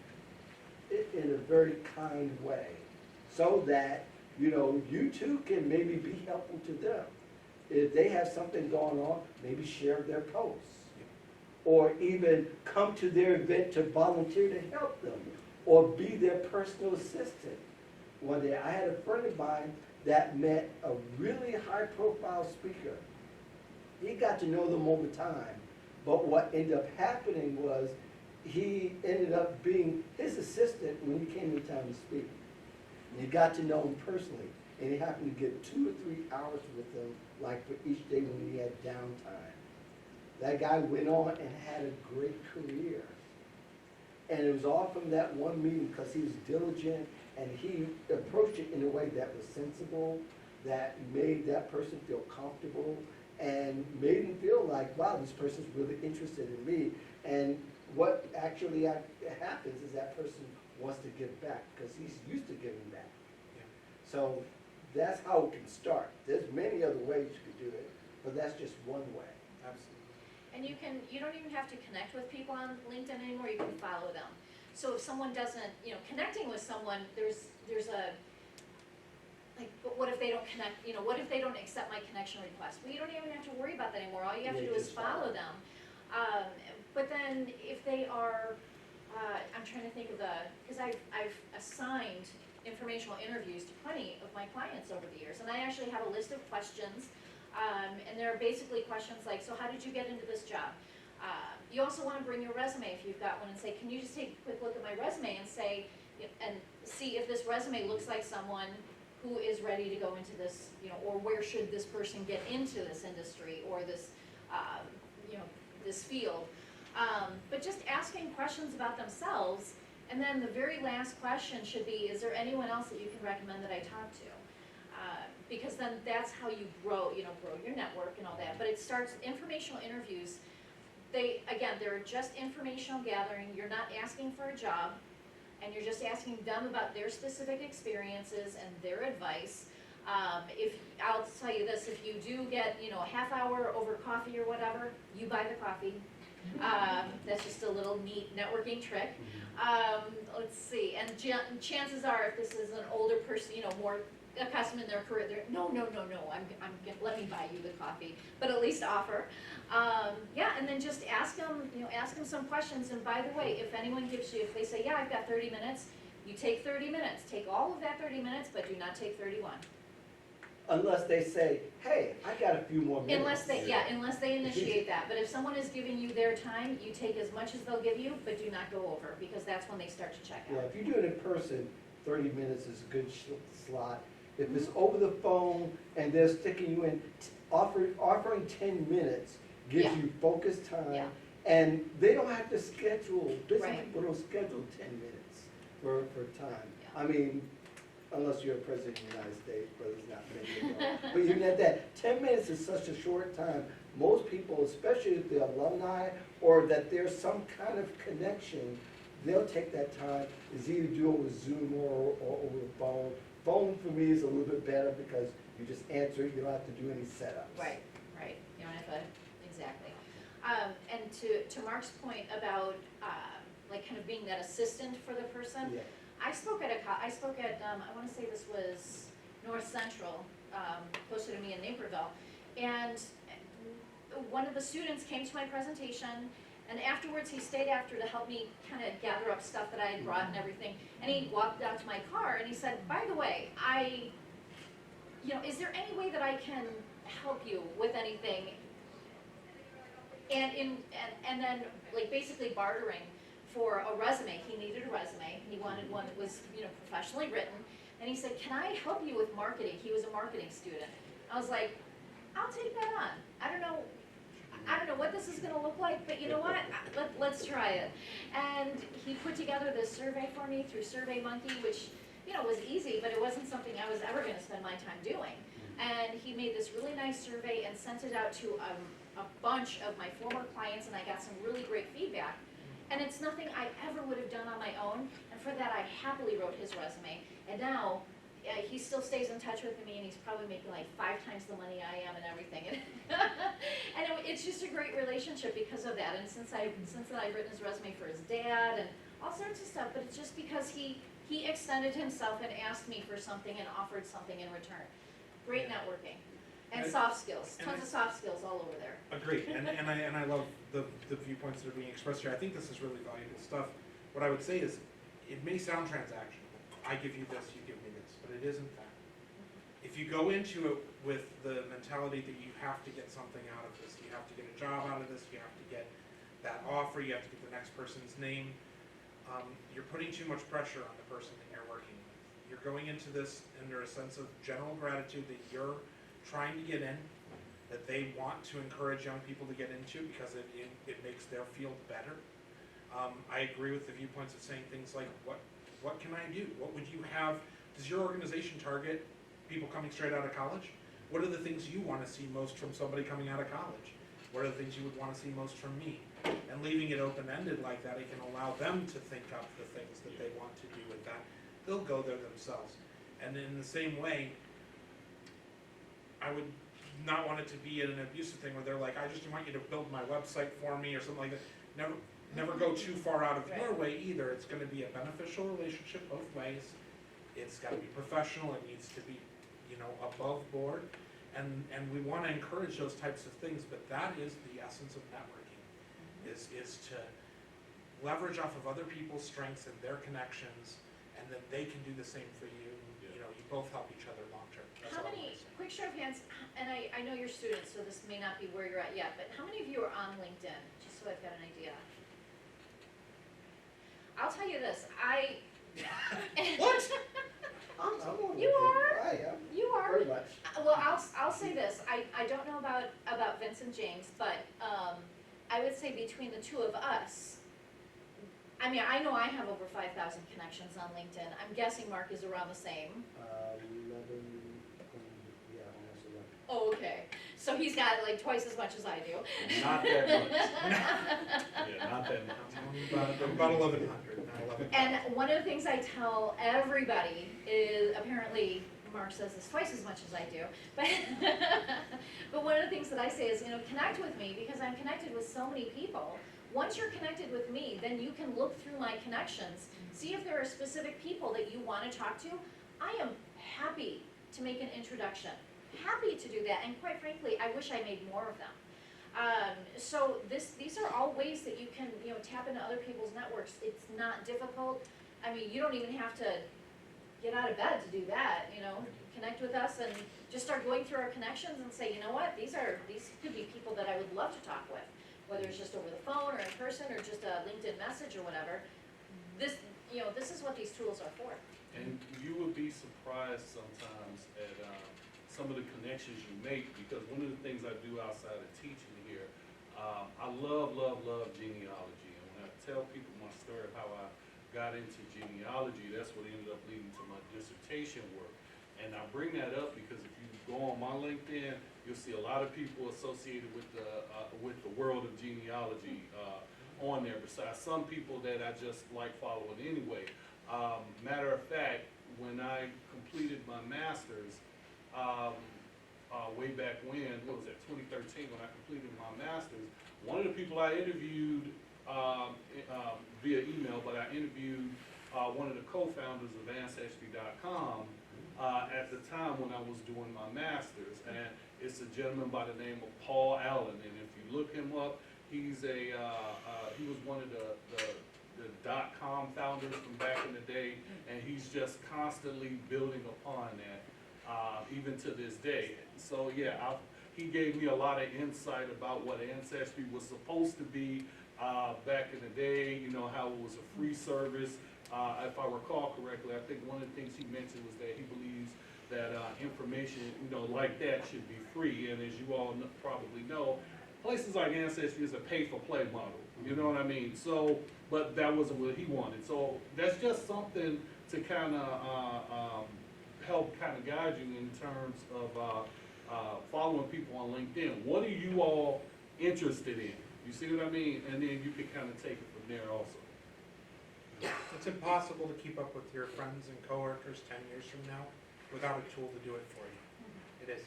in a very kind way, so that, you too can maybe be helpful to them. If they have something going on, maybe share their posts. Or even come to their event to volunteer to help them. Or be their personal assistant. One day I had a friend of mine that met a really high-profile speaker. He got to know them over time, but what ended up happening was he ended up being his assistant when he came in town to speak. And he got to know him personally, and he happened to get 2 or 3 hours with him, like for each day when he had downtime. That guy went on and had a great career. And it was all from that one meeting because he was diligent and he approached it in a way that was sensible, that made that person feel comfortable and made him feel like, wow, this person's really interested in me. And what actually happens is that person wants to give back because he's used to giving back. Yeah. So that's how it can start. There's many other ways you could do it, but that's just one way. Absolutely. And you don't even have to connect with people on LinkedIn anymore, you can follow them. So if someone doesn't, connecting with someone, there's a, like, but what if they don't connect, what if they don't accept my connection request? Well, you don't even have to worry about that anymore, all you have to do is follow them. But then if they are, I'm trying to think of because I've assigned informational interviews to plenty of my clients over the years, and I actually have a list of questions. And there are basically questions like, so how did you get into this job? You also wanna bring your resume if you've got one and say, can you just take a quick look at my resume and say, and see if this resume looks like someone who is ready to go into this, or where should this person get into this industry or this, this field. But just asking questions about themselves, and then the very last question should be, is there anyone else that you can recommend that I talk to? Because then that's how you grow, grow your network and all that. But it starts, informational interviews, they're just informational gathering. You're not asking for a job, and you're just asking them about their specific experiences and their advice. I'll tell you this, if you do get, a half hour over coffee or whatever, you buy the coffee. That's just a little neat networking trick. Let's see, and chances are, if this is an older person, more accustomed in their career, no, let me buy you the coffee, but at least offer. And then just ask them, ask them some questions. And by the way, if anyone gives you, if they say, yeah, I've got 30 minutes, you take 30 minutes. Take all of that 30 minutes, but do not take 31. Unless they say, hey, I got a few more minutes. Unless they initiate that. But if someone is giving you their time, you take as much as they'll give you, but do not go over, because that's when they start to check Yeah, out. if you do it in person, 30 minutes is a good slot. If it's over the phone and they're sticking you in, offering 10 minutes gives Yeah. you focused time. Yeah. And they don't have to schedule, busy Right. people don't schedule 10 minutes for time. Yeah. I mean, unless you're a president of the United States, but it's not many of them. But even at that, 10 minutes is such a short time. Most people, especially if they're alumni or that there's some kind of connection, they'll take that time. It's either do it with Zoom or over the phone. Phone for me is a little bit better because you just answer it, you don't have to do any setups. Right. You don't have to, exactly. And to Mark's point about, kind of being that assistant for the person, Yeah. I spoke at, I want to say this was North Central, closer to me in Naperville, and one of the students came to my presentation, and afterwards he stayed after to help me kind of gather up stuff that I had brought and everything, and he walked out to my car and he said, by the way, is there any way that I can help you with anything? And then basically bartering for a resume. He needed a resume. He wanted one that was, professionally written. And he said, can I help you with marketing? He was a marketing student. I was like, I'll take that on. I don't know what this is gonna look like, but you know what? Let's try it. And he put together this survey for me through SurveyMonkey, which, was easy, but it wasn't something I was ever gonna spend my time doing. And he made this really nice survey and sent it out to a bunch of my former clients, and I got some really great feedback. And it's nothing I ever would have done on my own, and for that I happily wrote his resume. And now, he still stays in touch with me, and he's probably making like 5 times the money I am and everything. And it's just a great relationship because of that. And since then I've written his resume for his dad and all sorts of stuff, but it's just because he extended himself and asked me for something and offered something in return. Great networking. And soft skills, tons of soft skills all over there. Agreed, and I love the viewpoints that are being expressed here. I think this is really valuable stuff. What I would say is, it may sound transactional. I give you this, you give me this, but it isn't that. If you go into it with the mentality that you have to get something out of this, you have to get a job out of this, you have to get that offer, you have to get the next person's name, you're putting too much pressure on the person that you're working with. You're going into this under a sense of general gratitude that you're trying to get in, that they want to encourage young people to get into because it makes their field better. I agree with the viewpoints of saying things like, what can I do? What would you have? Does your organization target people coming straight out of college? What are the things you want to see most from somebody coming out of college? What are the things you would want to see most from me? And leaving it open-ended like that, it can allow them to think up the things that they want to do with that. They'll go there themselves. And in the same way, I would not want it to be an abusive thing where they're like, I just want you to build my website for me or something like that. Never go too far out of your way either. It's going to be a beneficial relationship both ways. It's got to be professional. It needs to be, above board. And we want to encourage those types of things, but that is the essence of networking, is to leverage off of other people's strengths and their connections, and then they can do the same for you. You both help each other long term. How many, quick show of hands, and I know you're students, so this may not be where you're at yet, but how many of you are on LinkedIn? Just so so I've got an idea. I'll tell you this, What? I'm on You with it. are? I am, You are. very much. Well, I'll say this, I don't know about Vincent James, but, I would say between the two of us, I mean, I know I have over 5,000 connections on LinkedIn. I'm guessing Mark is around the same. 11, yeah, almost 11. Oh, okay. So he's got like twice as much as I do. Not that much. Yeah, not that much. I'm about 1,100, not 11. And one of the things I tell everybody is, apparently Mark says this twice as much as I do, but one of the things that I say is, connect with me because I'm connected with so many people. Once you're connected with me, then you can look through my connections, see if there are specific people that you want to talk to. I am happy to make an introduction, happy to do that, and quite frankly, I wish I made more of them. So these are all ways that you can, tap into other people's networks. It's not difficult. I mean, you don't even have to get out of bed to do that, connect with us and just start going through our connections and say, you know what, these could be people that I would love to talk with, whether it's just over the phone or in person or just a LinkedIn message or whatever. This is what these tools are for. And you would be surprised sometimes at some of the connections you make, because one of the things I do outside of teaching here, I love genealogy. And when I tell people my story of how I got into genealogy, that's what ended up leading to my dissertation work. And I bring that up because if you go on my LinkedIn, you'll see a lot of people associated with the world of genealogy on there, besides some people that I just like following anyway. Matter of fact, when I completed my master's, way back when, what was that, 2013, when I completed my master's, one of the people I interviewed via email, but I interviewed one of the co-founders of Ancestry.com at the time when I was doing my master's, and it's a gentleman by the name of Paul Allen, and if you look him up, he was one of the .com founders from back in the day, and he's just constantly building upon that, even to this day. So yeah, he gave me a lot of insight about what Ancestry was supposed to be back in the day, how it was a free service. If I recall correctly, I think one of the things he mentioned was that he believes that information, like that should be free. And as you all probably know, places like Ancestry is a pay-for-play model. You know what I mean? So, but that wasn't what he wanted. So that's just something to kind of help kind of guide you in terms of following people on LinkedIn. What are you all interested in? You see what I mean? And then you can kind of take it from there also. It's impossible to keep up with your friends and coworkers 10 years from now without a tool to do it for you. It is.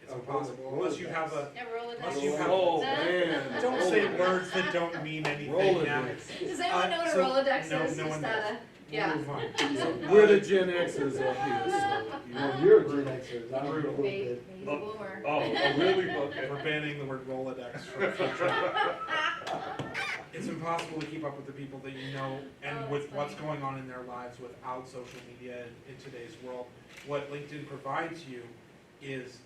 It's impossible unless you have a. Yeah, Rolodex. Unless you have. Oh, man. Don't say words that don't mean anything now. Rolodex. Does anyone know what a So- Rolodex no, is? no Is one that does. a, yeah. Move on. We're the Gen Xers up here, so. Well, you're a Gen Xer, I'm a little Baby bit. boomer. Oh, really? Okay. We're banning the word Rolodex from future. It's impossible to keep up with the people that you know and Oh, with that's what's funny. going on in their lives without social media in today's world. What LinkedIn provides you is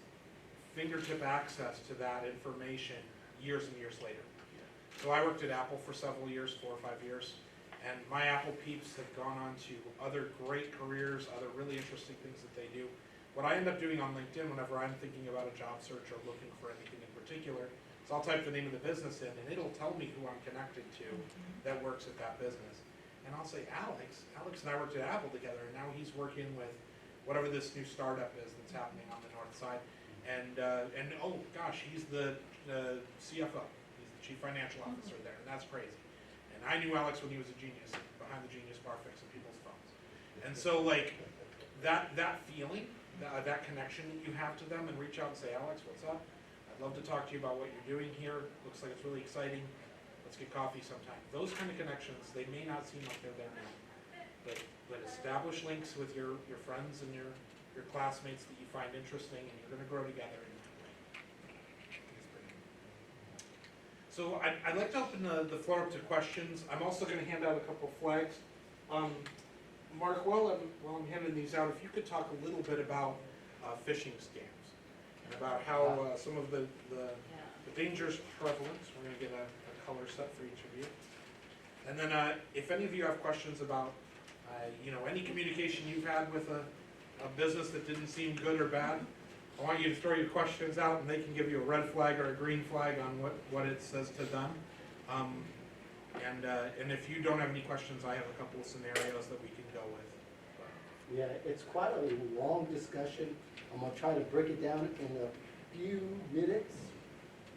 fingertip access to that information years and years later. So I worked at Apple for several years, 4 or 5 years, and my Apple peeps have gone on to other great careers, other really interesting things that they do. What I end up doing on LinkedIn whenever I'm thinking about a job search or looking for anything in particular is I'll type the name of the business in and it'll tell me who I'm connected to that works at that business. And I'll say, Alex and I worked at Apple together, and now he's working with whatever this new startup is that's happening on the north side. And oh gosh, he's the CFO, he's the Chief Financial Officer there, and that's crazy. And I knew Alex when he was a genius, behind the Genius Bar fixing people's phones. And so like, that feeling, that connection that you have to them, and reach out and say, Alex, what's up? I'd love to talk to you about what you're doing here, looks like it's really exciting, let's get coffee sometime. Those kind of connections, they may not seem like they're there now, but establish links with your friends and your classmates that you find interesting, and you're gonna grow together in that way. It's pretty neat. So I'd like to open the floor up to questions. I'm also gonna hand out a couple flags. Mark, while I'm handing these out, if you could talk a little bit about phishing scams and about how some of the dangers prevalent. We're gonna get a color set for each of you. And then if any of you have questions about, any communication you've had with a business that didn't seem good or bad, I want you to throw your questions out and they can give you a red flag or a green flag on what it says to them. And if you don't have any questions, I have a couple of scenarios that we can go with. Yeah, it's quite a long discussion. I'm gonna try to break it down in a few minutes.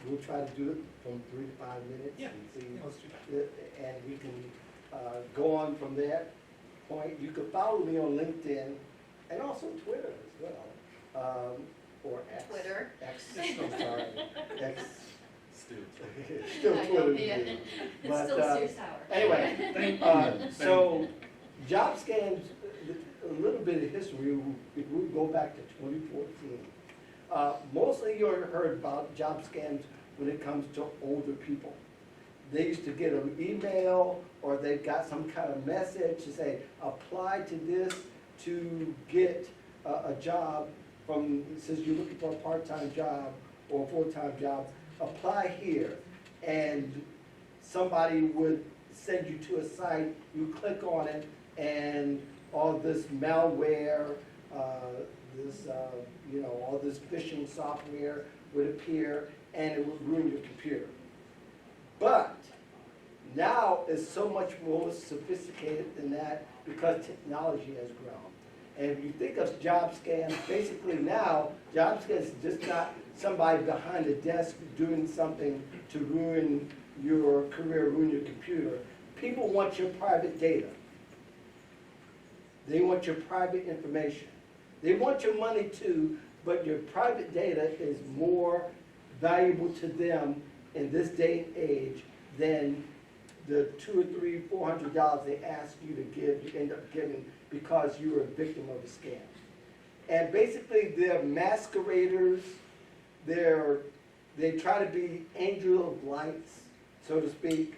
We'll try to do it from 3 to 5 minutes. Yeah. And see, Let's do that. and we can go on from that point. You can follow me on LinkedIn and also Twitter as well, or X. Twitter. X, I'm sorry, X. Still. Still I know, Twitter. yeah. to me. It's But, still Sear Sour. Anyway, so job scams, a little bit of history, if we go back to 2014. Mostly you heard about job scams when it comes to older people. They used to get an email or they've got some kind of message to say, apply to this to get a job since you're looking for a part-time job or a full-time job, apply here. And somebody would send you to a site, you click on it, and all this malware, all this phishing software would appear, and it would ruin your computer. But now it's so much more sophisticated than that because technology has grown. And if you think of job scams, basically now, job scams is just not somebody behind a desk doing something to ruin your career, ruin your computer. People want your private data. They want your private information. They want your money too, but your private data is more valuable to them in this day and age than the $200 or $300, $400 they ask you to give, you end up giving because you were a victim of a scam. And basically they're masqueraders, they try to be angel of lights, so to speak.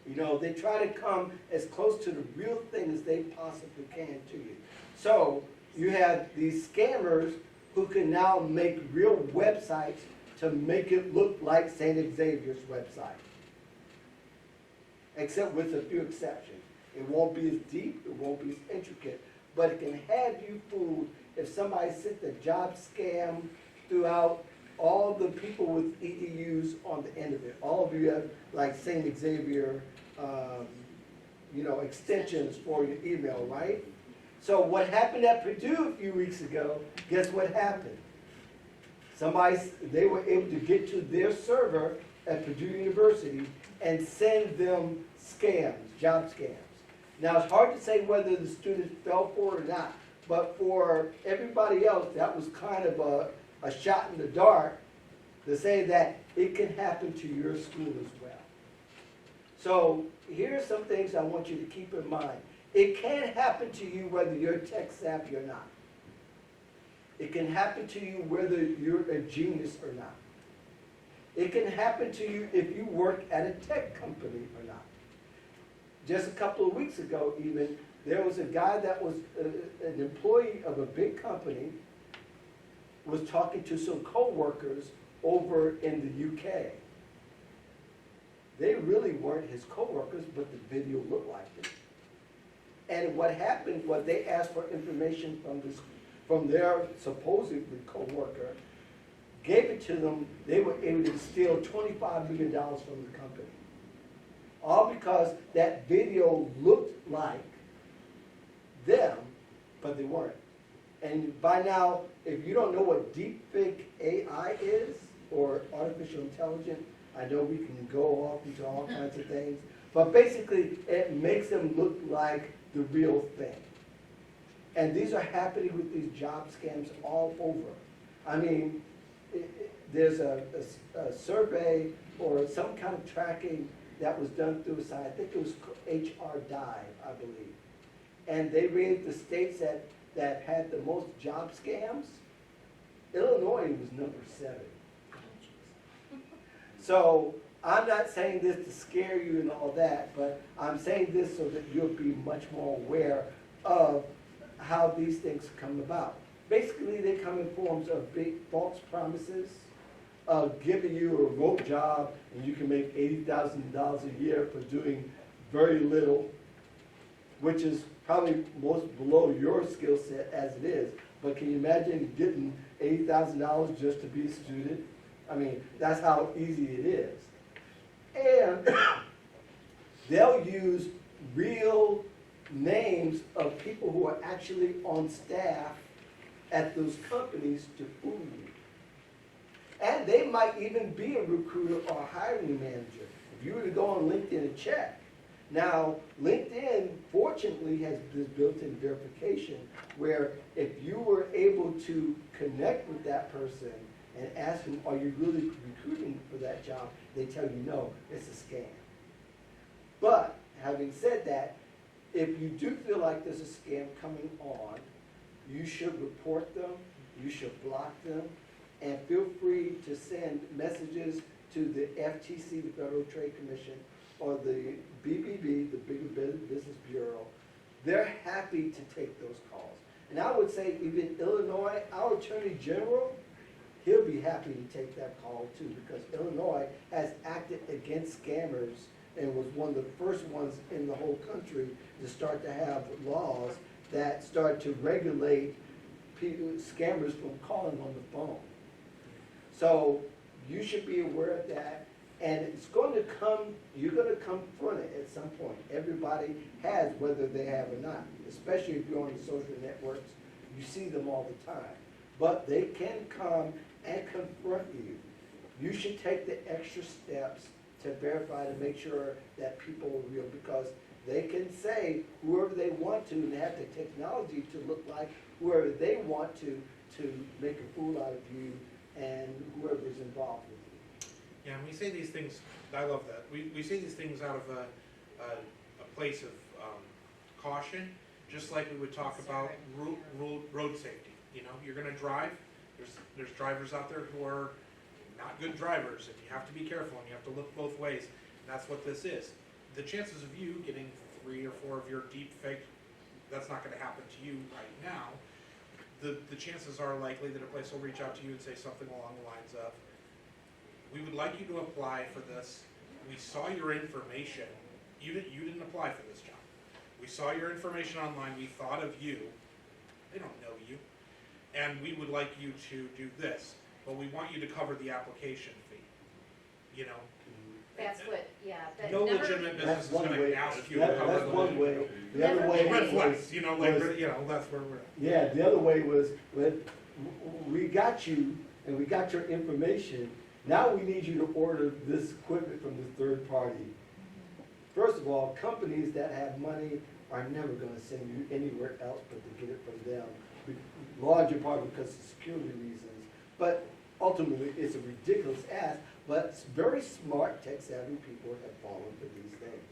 They try to come as close to the real thing as they possibly can to you. So you have these scammers who can now make real websites to make it look like St. Xavier's website. Except with a few exceptions. It won't be as deep, it won't be as intricate, but it can have you fooled if somebody sent a job scam throughout all the people with EDUs on the end of it. All of you have like St. Xavier, extensions for your email, right? So what happened at Purdue a few weeks ago, guess what happened? They were able to get to their server at Purdue University and send them scams, job scams. Now it's hard to say whether the students fell for it or not, but for everybody else, that was kind of a shot in the dark to say that it can happen to your school as well. So here are some things I want you to keep in mind. It can happen to you whether you're tech savvy or not. It can happen to you whether you're a genius or not. It can happen to you if you work at a tech company or not. Just a couple of weeks ago even, there was a guy that was an employee of a big company, was talking to some co-workers over in the UK. They really weren't his co-workers, but the video looked like it. And what happened was they asked for information from their supposedly co-worker, gave it to them, they were able to steal $25 million from the company. All because that video looked like them, but they weren't. And by now, if you don't know what deepfake AI is, or artificial intelligence, I know we can go off into all kinds of things, but basically it makes them look like the real thing. And these are happening with these job scams all over. I mean, there's a survey or some kind of tracking that was done through a site, I think it was HR Dive, I believe. And they rated the states that had the most job scams. Illinois was number 7. So I'm not saying this to scare you and all that, but I'm saying this so that you'll be much more aware of how these things come about. Basically, they come in forms of big false promises, giving you a remote job and you can make $80,000 a year for doing very little, which is probably most below your skill set as it is. But can you imagine getting $80,000 just to be a student? I mean, that's how easy it is. And they'll use real names of people who are actually on staff at those companies to fool you. And they might even be a recruiter or a hiring manager. If you were to go on LinkedIn and check. Now, LinkedIn fortunately has this built-in verification where if you were able to connect with that person and ask them, are you really recruiting for that job? They tell you no, it's a scam. But having said that, if you do feel like there's a scam coming on, you should report them, you should block them, and feel free to send messages to the FTC, the Federal Trade Commission, or the BBB, the Bigger Business Bureau. They're happy to take those calls. And I would say even Illinois, our Attorney General, he'll be happy to take that call too, because Illinois has acted against scammers and was one of the first ones in the whole country to start to have laws that start to regulate people, scammers from calling on the phone. So you should be aware of that. And it's going to come, you're going to confront it at some point. Everybody has, whether they have or not, especially if you're on the social networks, you see them all the time. But they can come and confront you. You should take the extra steps to verify to make sure that people are real, because they can say whoever they want to, and they have the technology to look like whoever they want to make a fool out of you and whoever's involved with you. Yeah, and we say these things, I love that. We say these things out of a place of caution, just like we would talk about road safety. You know, you're gonna drive, there's drivers out there who are not good drivers, and you have to be careful, and you have to look both ways, and that's what this is. The chances of you getting 3 or 4 of your deep fake, that's not gonna happen to you right now. The chances are likely that a place will reach out to you and say something along the lines of, we would like you to apply for this. We saw your information. You didn't apply for this job. We saw your information online. We thought of you. They don't know you. And we would like you to do this, but we want you to cover the application fee. You know? That's what, yeah. That No never- legitimate business That's is one gonna way. ask you to cover That's the one way. The other Never way red was, flags, you know, like, was- you know, that's where we're at. yeah, the other way was, when we got you and we got your information, now we need you to order this equipment from the third party. First of all, companies that have money are never gonna send you anywhere else but to get it from them, larger part because of security reasons. But ultimately, it's a ridiculous ask, but very smart, tech-savvy people have fallen for these things.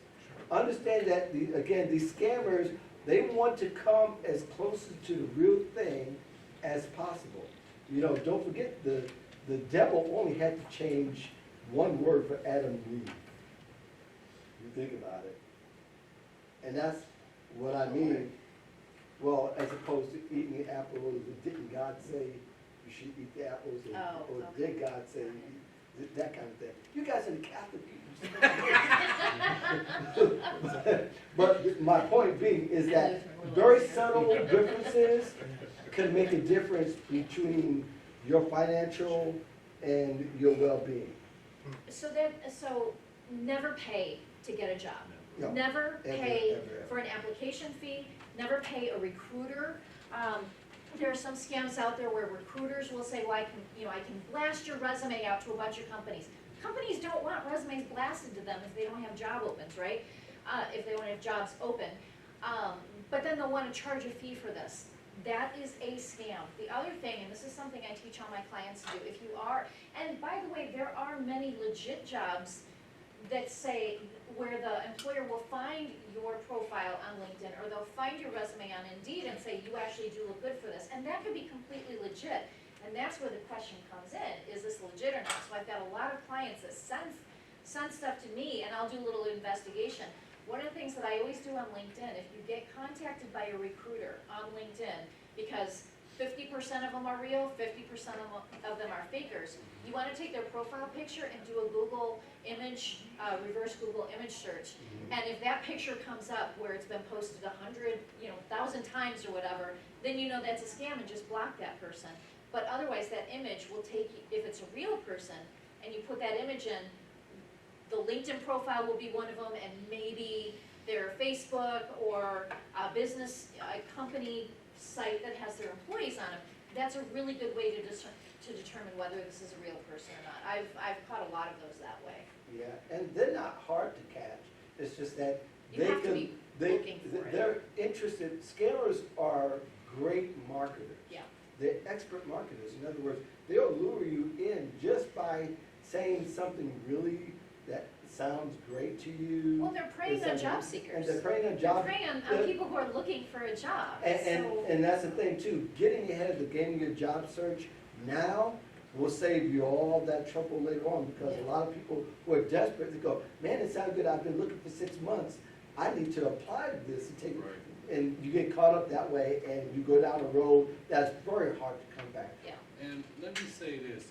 Understand that, again, these scammers, they want to come as close to the real thing as possible. You know, don't forget the devil only had to change one word for Adam and Eve. You think about it. And that's what I mean. Well, as opposed to eating the apples, didn't God say you should eat the apples? Or did God say that kind of thing? You guys are the Catholic people. But my point being is that very subtle differences can make a difference between your financial and your well-being. So never pay to get a job. No. Never Ever, pay ever, ever. for an application fee, never pay a recruiter. There are some scams out there where recruiters will say, well, I can blast your resume out to a bunch of companies. Companies don't want resumes blasted to them if they don't have job opens, right? If they don't have jobs open. But then they'll want to charge a fee for this. That is a scam. The other thing, and this is something I teach all my clients to do, if you are, and by the way, there are many legit jobs that say where the employer will find your profile on LinkedIn, or they'll find your resume on Indeed and say, you actually do look good for this. And that could be completely legit. And that's where the question comes in, is this legit or not? So I've got a lot of clients that send stuff to me, and I'll do a little investigation. One of the things that I always do on LinkedIn, if you get contacted by a recruiter on LinkedIn, because 50% of them are real, 50% of them are fakers. You wanna take their profile picture and do a Google image, reverse Google image search. And if that picture comes up where it's been posted 100, 1,000 times or whatever, then you know that's a scam and just block that person. But otherwise, that image will take you, if it's a real person, and you put that image in, the LinkedIn profile will be one of them, and maybe their Facebook or a business, a company site that has their employees on it. That's a really good way to determine whether this is a real person or not. I've caught a lot of those that way. Yeah, and they're not hard to catch. It's just that You they have to can, be they, looking for it. they're interested, scammers are great marketers. Yeah. They're expert marketers. In other words, they'll lure you in just by saying something really that sounds great to you. Well, they're preying on job seekers. And they're preying on They're job. preying on people who are looking for a job. And that's the thing too, getting ahead of the game of your job search now will save you all that trouble later on, because a lot of people who are desperate, they go, man, it sounds good, I've been looking for 6 months, I need to apply to this and take, and you get caught up that way, and you go down a road that's very hard to come back. Yeah. And let me say this,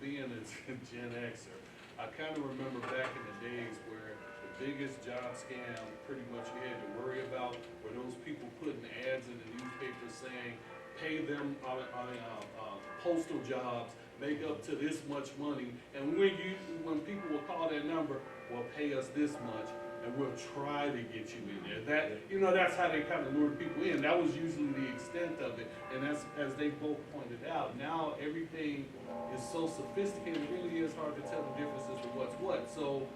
being a Gen Xer, I kind of remember back in the days where the biggest job scam pretty much you had to worry about were those people putting ads in the newspaper saying, pay them postal jobs, make up to this much money, and when people will call that number, well, pay us this much, and we'll try to get you in there. That's how they kind of lured people in. That was usually the extent of it, and as they both pointed out, now everything is so sophisticated, it really is hard to tell the differences of what's what. So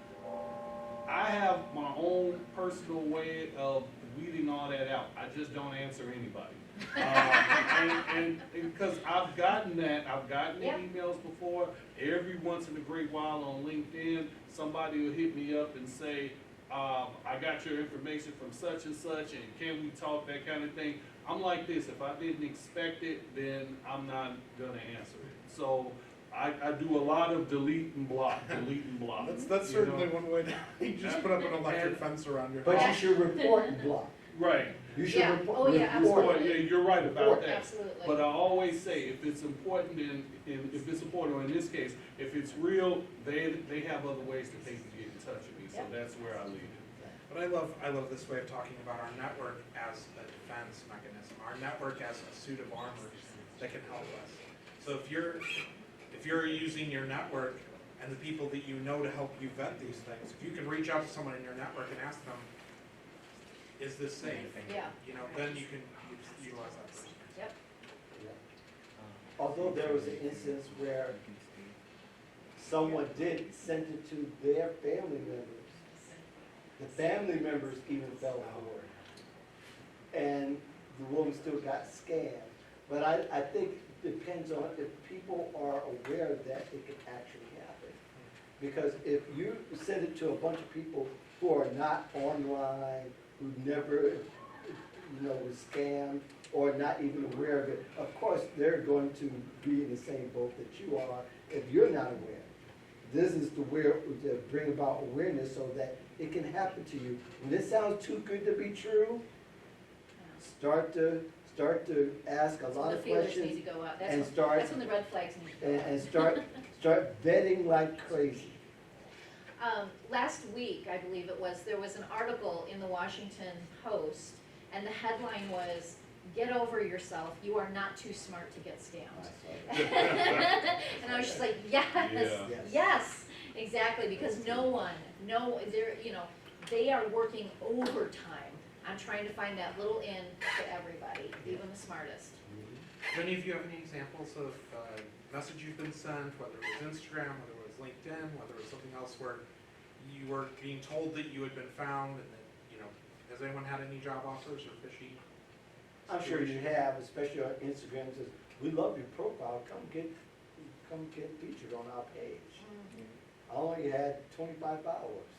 I have my own personal way of weeding all that out. I just don't answer anybody. And because I've gotten the emails before. Every once in a great while on LinkedIn, somebody will hit me up and say, I got your information from such and such, and can we talk, that kind of thing. I'm like this, if I didn't expect it, then I'm not gonna answer it. So I do a lot of delete and block. That's certainly one way to, you just put up an electric fence around your But house. you should report and block. Right. You should Yeah. report. Oh, yeah, report. absolutely. Yeah, you're right about that. Absolutely. But I always say, if it's important, if it's important, or in this case, if it's real, they have other ways that they can get in touch with me. So Yep. that's where I leave it. But I love this way of talking about our network as a defense mechanism, our network as a suit of armor that can help us. So if you're using your network and the people that you know to help you vet these things, if you can reach out to someone in your network and ask them, is this safe? Yeah. Then you can utilize that person. Yep. Although there was an instance where someone did send it to their family members. The family members even fell for it. And the woman still got scammed. But I think it depends on if people are aware that it can actually happen. Because if you send it to a bunch of people who are not online, who never, was scammed, or not even aware of it, of course, they're going to be in the same boat that you are if you're not aware. This is to bring about awareness so that it can happen to you. When it sounds too good to be true, start to ask a lot The of feelers questions need to go out. and That's when the red flags need to go out. and start vetting like crazy. Last week, I believe it was, there was an article in the Washington Post, and the headline was, "Get over yourself, you are not too smart to get scammed." And I was just like, yes, Yeah. yes, exactly, because they are working overtime on trying to find that little in to everybody, even the smartest. Do any of you have any examples of message you've been sent, whether it was Instagram, whether it was LinkedIn, whether it was something else where you were being told that you had been found, and that, has anyone had any job offers or fishy? I'm sure you have, especially on Instagram. It says, "We love your profile. Come get featured on our page." I only had 25 followers.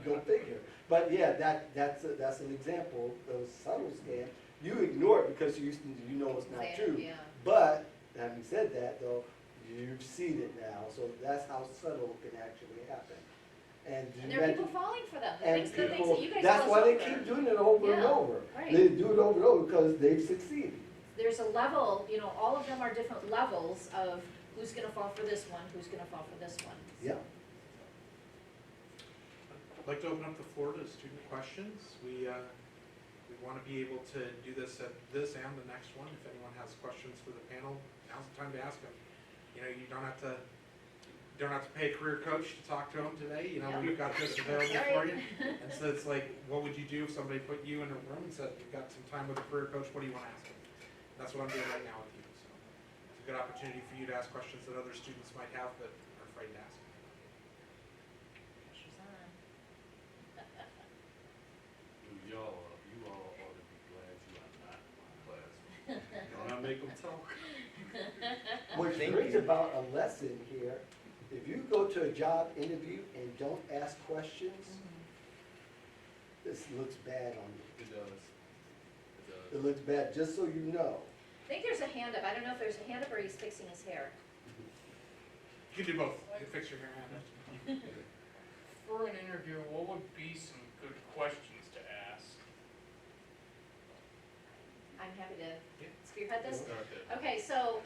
Go figure. But yeah, that's an example of subtle scam. You ignore it because you know it's not true. Yeah. But having said that, though, you've seen it now, so that's how subtle it can actually happen. And And there are people falling for them, the and things that people, you guys that's tell why us they over. keep doing it over and Yeah, over. right. They do it over and over because they've succeeded. There's a level, you know, all of them are different levels of who's gonna fall for this one, who's gonna fall for this one. Yeah. I'd like to open up the floor to student questions. We want to be able to do this at this and the next one. If anyone has questions for the panel, now's the time to ask them. You know, you don't have to pay a career coach to talk to them today. You know, Yeah. we've got this available Right. for you. And so it's like, what would you do if somebody put you in a room and said, you've got some time with a career coach, what do you want to ask them? That's what I'm doing right now with you. So it's a good opportunity for you to ask questions that other students might have but are afraid to ask. Pressure's on. You all ought to be glad you are not in my class. Don't I make them talk? Which Thank brings you. about a lesson here. If you go to a job interview and don't ask questions, this looks bad on you. It does. It does. It looks bad, just so you know. I think there's a hand up, I don't know if there's a hand up or he's fixing his hair. You can do both. You can fix your hair and For an interview, what would be some good questions to ask? I'm happy to Yeah. spearhead this. Start that. Okay, so,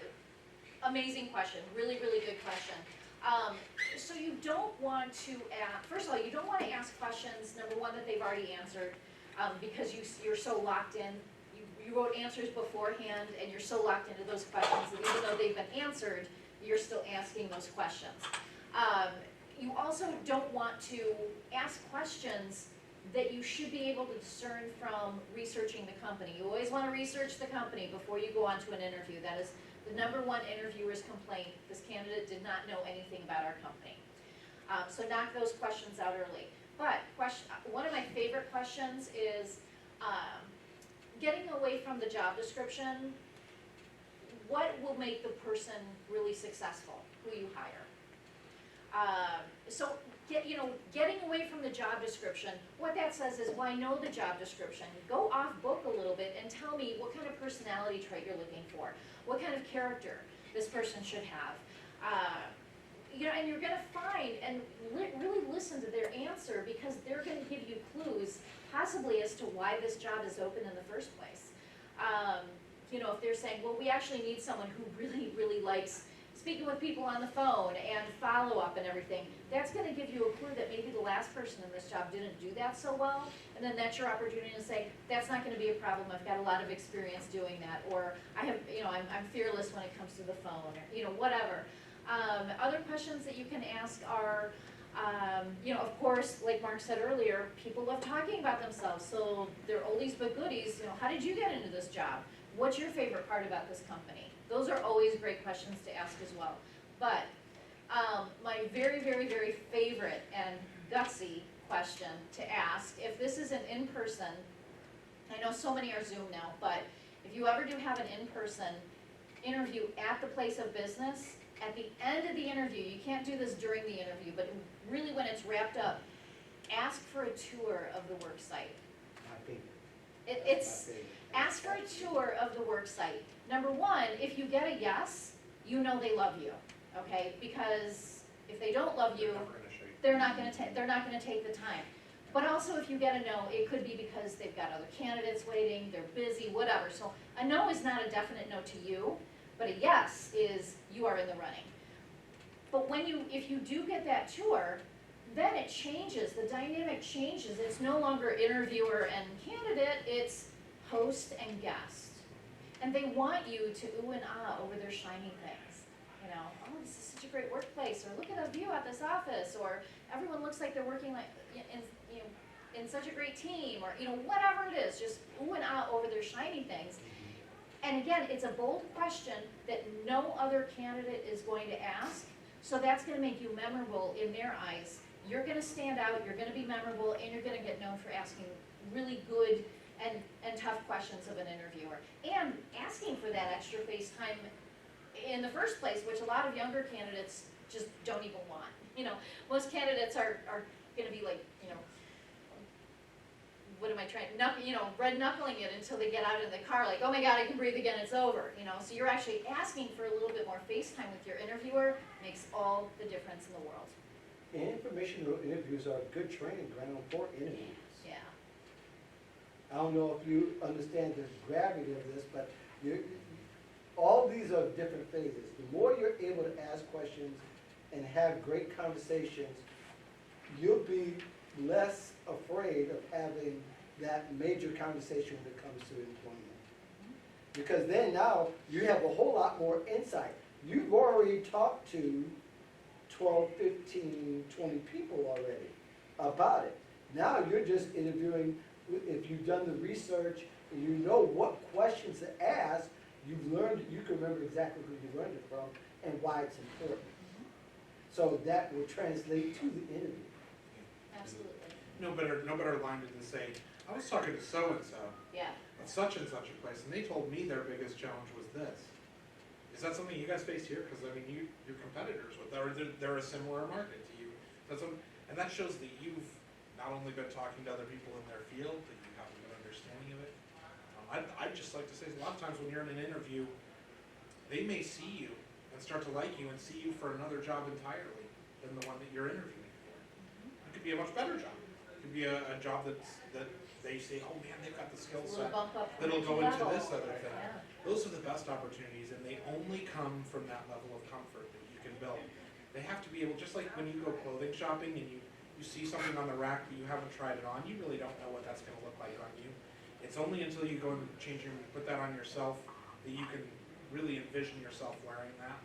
amazing question, really, really good question. So you don't want to ask, first of all, you don't want to ask questions, number one, that they've already answered, because you're so locked in. You wrote answers beforehand, and you're so locked into those questions that even though they've been answered, you're still asking those questions. You also don't want to ask questions that you should be able to discern from researching the company. You always want to research the company before you go on to an interview. That is the number one interviewer's complaint. This candidate did not know anything about our company. So knock those questions out early. But one of my favorite questions is getting away from the job description. What will make the person really successful, who you hire? So getting away from the job description, what that says is, well, I know the job description. Go off book a little bit and tell me what kind of personality trait you're looking for, what kind of character this person should have. And you're gonna find and really listen to their answer, because they're gonna give you clues possibly as to why this job is open in the first place. If they're saying, well, we actually need someone who really, really likes speaking with people on the phone and follow-up and everything, that's gonna give you a clue that maybe the last person in this job didn't do that so well, and then that's your opportunity to say, that's not gonna be a problem, I've got a lot of experience doing that, or I'm fearless when it comes to the phone, or, whatever. Other questions that you can ask are, of course, like Mark said earlier, people love talking about themselves, so they're oldies but goodies. How did you get into this job? What's your favorite part about this company? Those are always great questions to ask as well. But my very, very, very favorite and gutsy question to ask, if this is an in-person, I know so many are Zoom now, but if you ever do have an in-person interview at the place of business, at the end of the interview, you can't do this during the interview, but really when it's wrapped up, ask for a tour of the work site. My favorite. It's My favorite. ask for a tour of the work site. Number one, if you get a yes, you know they love you, okay? Because if they don't love you, they're not gonna take the time. But also, if you get a no, it could be because they've got other candidates waiting, they're busy, whatever. So a no is not a definite no to you, but a yes is you are in the running. But if you do get that tour, then it changes, the dynamic changes. It's no longer interviewer and candidate, it's host and guest. And they want you to ooh and ah over their shiny things. Oh, this is such a great workplace, or look at the view at this office, or everyone looks like they're working like in such a great team, or whatever it is, just ooh and ah over their shiny things. And again, it's a bold question that no other candidate is going to ask, so that's going to make you memorable in their eyes. You're going to stand out, you're going to be memorable, and you're going to get known for asking really good and tough questions of an interviewer. And asking for that extra face time in the first place, which a lot of younger candidates just don't even want. Most candidates are going to be like, what am I trying, red knuckling it until they get out in the car, like, oh my God, I can breathe again, it's over. So you're actually asking for a little bit more face time with your interviewer, makes all the difference in the world. informational interviews are a good training ground for interviews. Yeah. I don't know if you understand the gravity of this, but all these are different phases. The more you're able to ask questions and have great conversations, you'll be less afraid of having that major conversation when it comes to employment. Because then now you have a whole lot more insight. You've already talked to 12, 15, 20 people already about it. Now you're just interviewing, if you've done the research and you know what questions to ask, you've learned, you can remember exactly who you learned it from and why it's important. So that will translate to the interview. Absolutely. No better line than to say, I was talking to so-and-so Yeah. at such and such a place, and they told me their biggest challenge was this. Is that something you guys face here? Because, I mean, you're competitors with, or they're a similar market to you. And that shows that you've not only been talking to other people in their field, that you have a good understanding of it. I'd just like to say, a lot of times when you're in an interview, they may see you and start to like you and see you for another job entirely than the one that you're interviewing for. It could be a much better job. It could be a job that they say, oh man, they've got the skill A little set bump up from that'll go entry into level. this other thing. Yeah. Those are the best opportunities, and they only come from that level of comfort that you can build. They have to be able, just like when you go clothing shopping and you see something on the rack but you haven't tried it on, you really don't know what that's gonna look like on you. It's only until you go and put that on yourself that you can really envision yourself wearing that.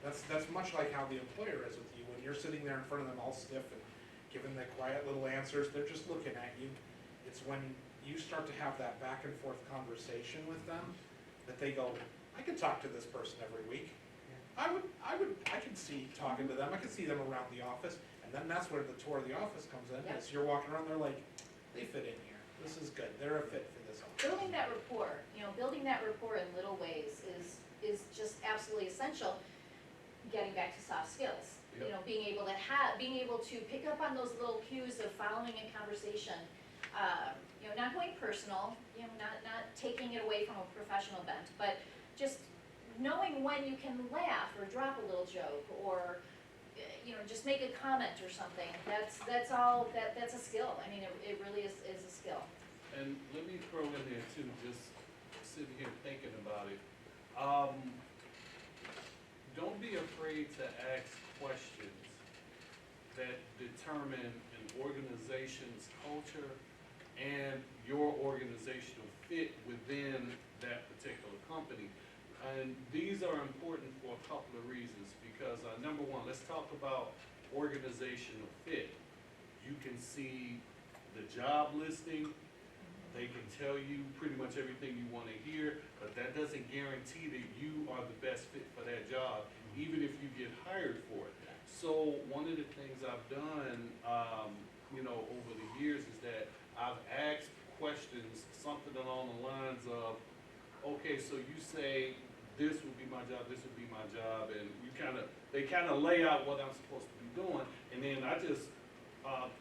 That's much like how the employer is with you. When you're sitting there in front of them all stiff and giving the quiet little answers, they're just looking at you. It's when you start to have that back and forth conversation with them that they go, I could talk to this person every week. I can see talking to them. I can see them around the office, and then that's where the tour of the office comes in. Yep. As you're walking around, they're like, they fit in here. This is good. They're a fit for this office. Building that rapport, building that rapport in little ways is just absolutely essential. Getting back to soft skills, Yep. being able to pick up on those little cues of following a conversation. Not going personal, not taking it away from a professional bent, but just knowing when you can laugh or drop a little joke or, just make a comment or something. That's a skill. I mean, it really is a skill. And let me throw in there too, just sitting here thinking about it. Don't be afraid to ask questions that determine an organization's culture and your organizational fit within that particular company. And these are important for a couple of reasons, because number one, let's talk about organizational fit. You can see the job listing, they can tell you pretty much everything you want to hear, but that doesn't guarantee that you are the best fit for that job, even if you get hired for it. So one of the things I've done, over the years is that I've asked questions, something along the lines of, okay, so you say this would be my job, this would be my job, and they kind of lay out what I'm supposed to be doing, and then I just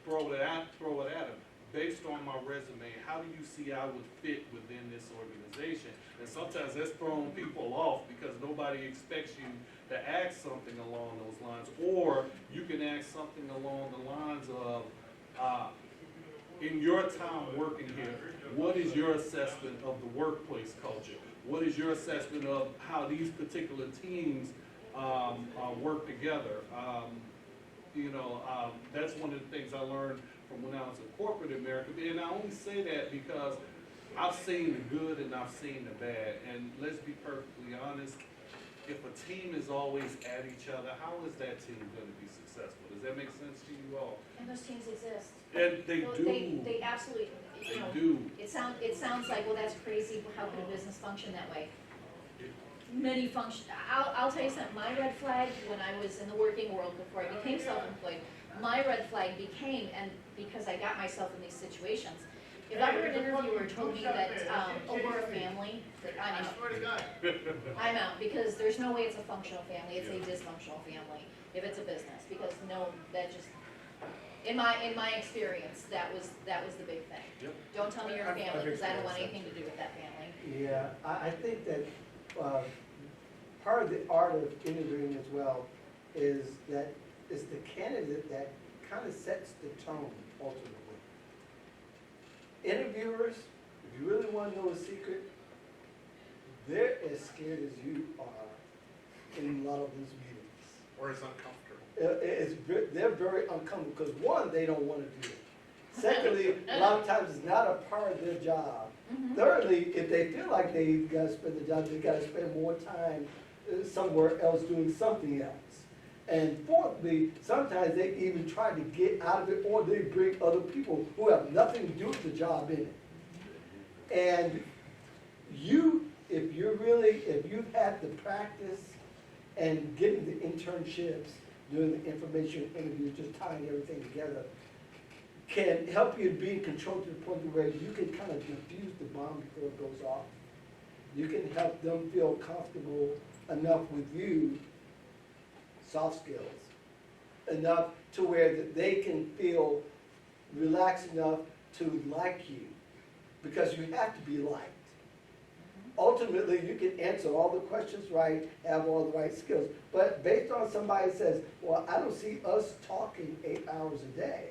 throw it at them. Based on my resume, how do you see I would fit within this organization? And sometimes that's throwing people off because nobody expects you to ask something along those lines. Or you can ask something along the lines of, in your time working here, what is your assessment of the workplace culture? What is your assessment of how these particular teams work together? That's one of the things I learned from when I was in corporate America. And I only say that because I've seen the good and I've seen the bad. And let's be perfectly honest, if a team is always at each other, how is that team going to be successful? Does that make sense to you all? And those teams exist. And they do. They absolutely, They do. It sounds like, well, that's crazy, how could a business function that way? I'll tell you something, my red flag when I was in the working world before I became self-employed, my red flag became, and because I got myself in these situations, if ever an interviewer told me that, we're a family, that I'm out. I'm out, because there's no way it's a functional family, it's a dysfunctional family, if it's a business, because that just, in my experience, that was the big thing. Yep. Don't tell me you're a I've family, because I don't want experienced anything to do with that family. Yeah, I think that part of the art of interviewing as well is that it's the candidate that kind of sets the tone ultimately. Interviewers, if you really want to know a secret, they're as scared as you are in a lot of those meetings. Or it's uncomfortable. They're very uncomfortable because one, they don't want to do it. Secondly, a lot of times it's not a part of their job. Mhm. Thirdly, if they feel like they gotta spend the job, they gotta spend more time somewhere else doing something else. And fourthly, sometimes they even try to get out of it, or they bring other people who have nothing to do with the job in it. And if you've had the practice and getting the internships, doing the information interviews, just tying everything together, can help you be in control to the point where you can kind of diffuse the bomb before it goes off. You can help them feel comfortable enough with you, soft skills, enough to where that they can feel relaxed enough to like you, because you have to be liked. Ultimately, you can answer all the questions right, have all the right skills, but based on somebody says, well, I don't see us talking 8 hours a day,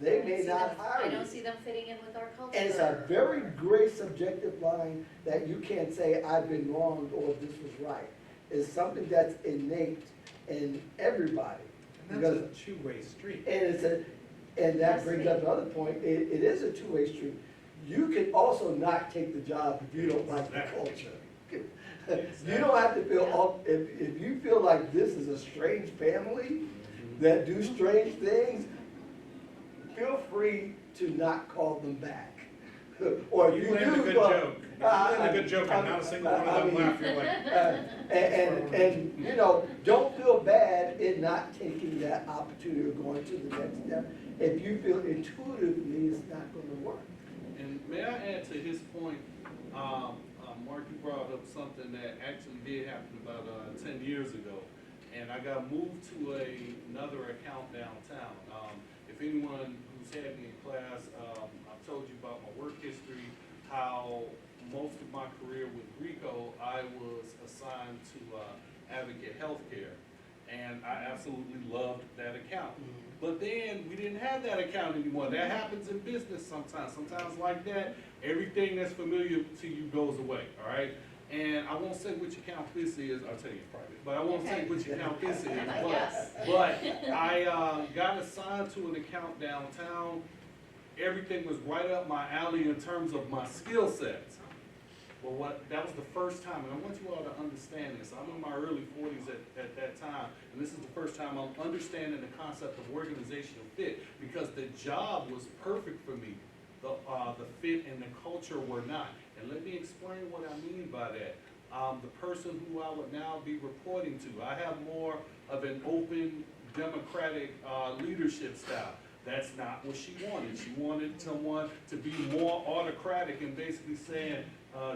they may not hire I you. don't see them fitting in with our culture. And it's a very gray subjective line that you can't say, I've been wronged or this was right. It's something that's innate in everybody. And that's a two-way street. And that brings up another point, it is a two-way street. You can also not take the job if you don't like the culture. You don't have to feel, if you feel like this is a strange family that do strange things, feel free to not call them back. Or if You you land a do good call- joke. You land a good joke, and not a single one of them laugh. You're like, And you know, don't feel bad in not taking that opportunity or going to the next step if you feel intuitively it's not going to work. And may I add to his point, Mark, you brought up something that actually did happen about 10 years ago. And I got moved to another account downtown. If anyone who's had me in class, I've told you about my work history, how most of my career with Rico, I was assigned to Advocate Healthcare. And I absolutely loved that account. But then we didn't have that account anymore. That happens in business sometimes. Sometimes like that, everything that's familiar to you goes away, all right? And I won't say which account this is, I'll tell you in private, but I won't say which account this is. Yes. But I got assigned to an account downtown. Everything was right up my alley in terms of my skill sets. Well, that was the first time, and I want you all to understand this. I'm in my early 40s at that time, and this is the first time I'm understanding the concept of organizational fit, because the job was perfect for me. The fit and the culture were not. And let me explain what I mean by that. The person who I would now be reporting to, I have more of an open, democratic leadership style. That's not what she wanted. She wanted someone to be more autocratic and basically saying,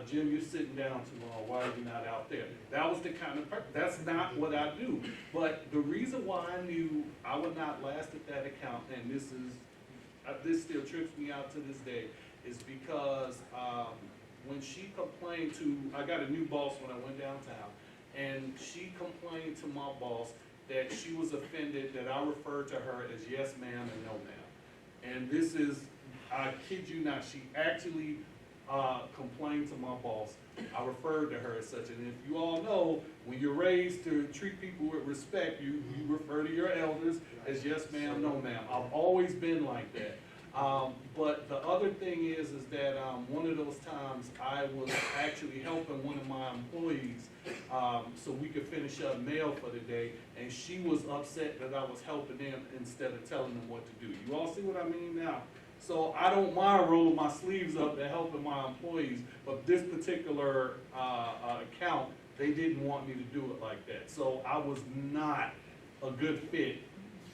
Jim, you're sitting down too long. Why are you not out there? That was the kind of, that's not what I do. But the reason why I knew I would not last at that account, and this still trips me out to this day, is because when she complained I got a new boss when I went downtown, and she complained to my boss that she was offended that I referred to her as yes ma'am and no ma'am. And this is, I kid you not, she actually complained to my boss. I referred to her as such, and if you all know, when you're raised to treat people with respect, you refer to your elders as yes ma'am, no ma'am. I've always been like that. But the other thing is that one of those times I was actually helping one of my employees so we could finish up mail for the day, and she was upset that I was helping them instead of telling them what to do. You all see what I mean now? So I don't mind rolling my sleeves up and helping my employees, but this particular account, they didn't want me to do it like that. So I was not a good fit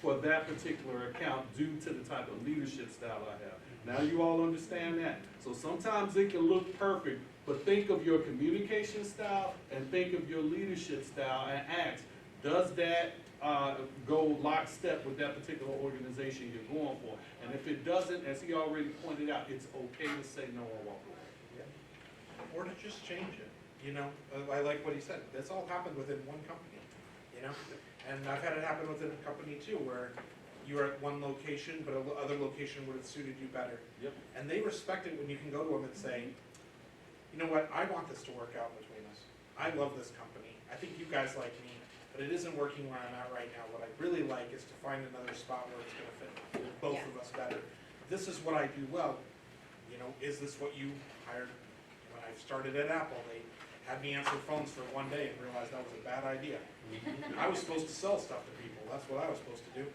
for that particular account due to the type of leadership style I have. Now you all understand that. So sometimes it can look perfect, but think of your communication style and think of your leadership style and ask, does that go lockstep with that particular organization you're going for? And if it doesn't, as he already pointed out, it's okay to say no or walk away. or to just change it, you know? I like what he said. That's all happened within one company. You know? And I've had it happen within a company too, where you were at one location, but other location would have suited you better. Yep. And they respect it when you can go to them and say, you know what, I want this to work out between us. I love this company. I think you guys like me, but it isn't working where I'm at right now. What I really like is to find another spot where it's gonna fit both of us better. This is what I do well. You know, is this what you hired? When I started at Apple, they had me answer phones for one day and realized that was a bad idea. I was supposed to sell stuff to people. That's what I was supposed to do.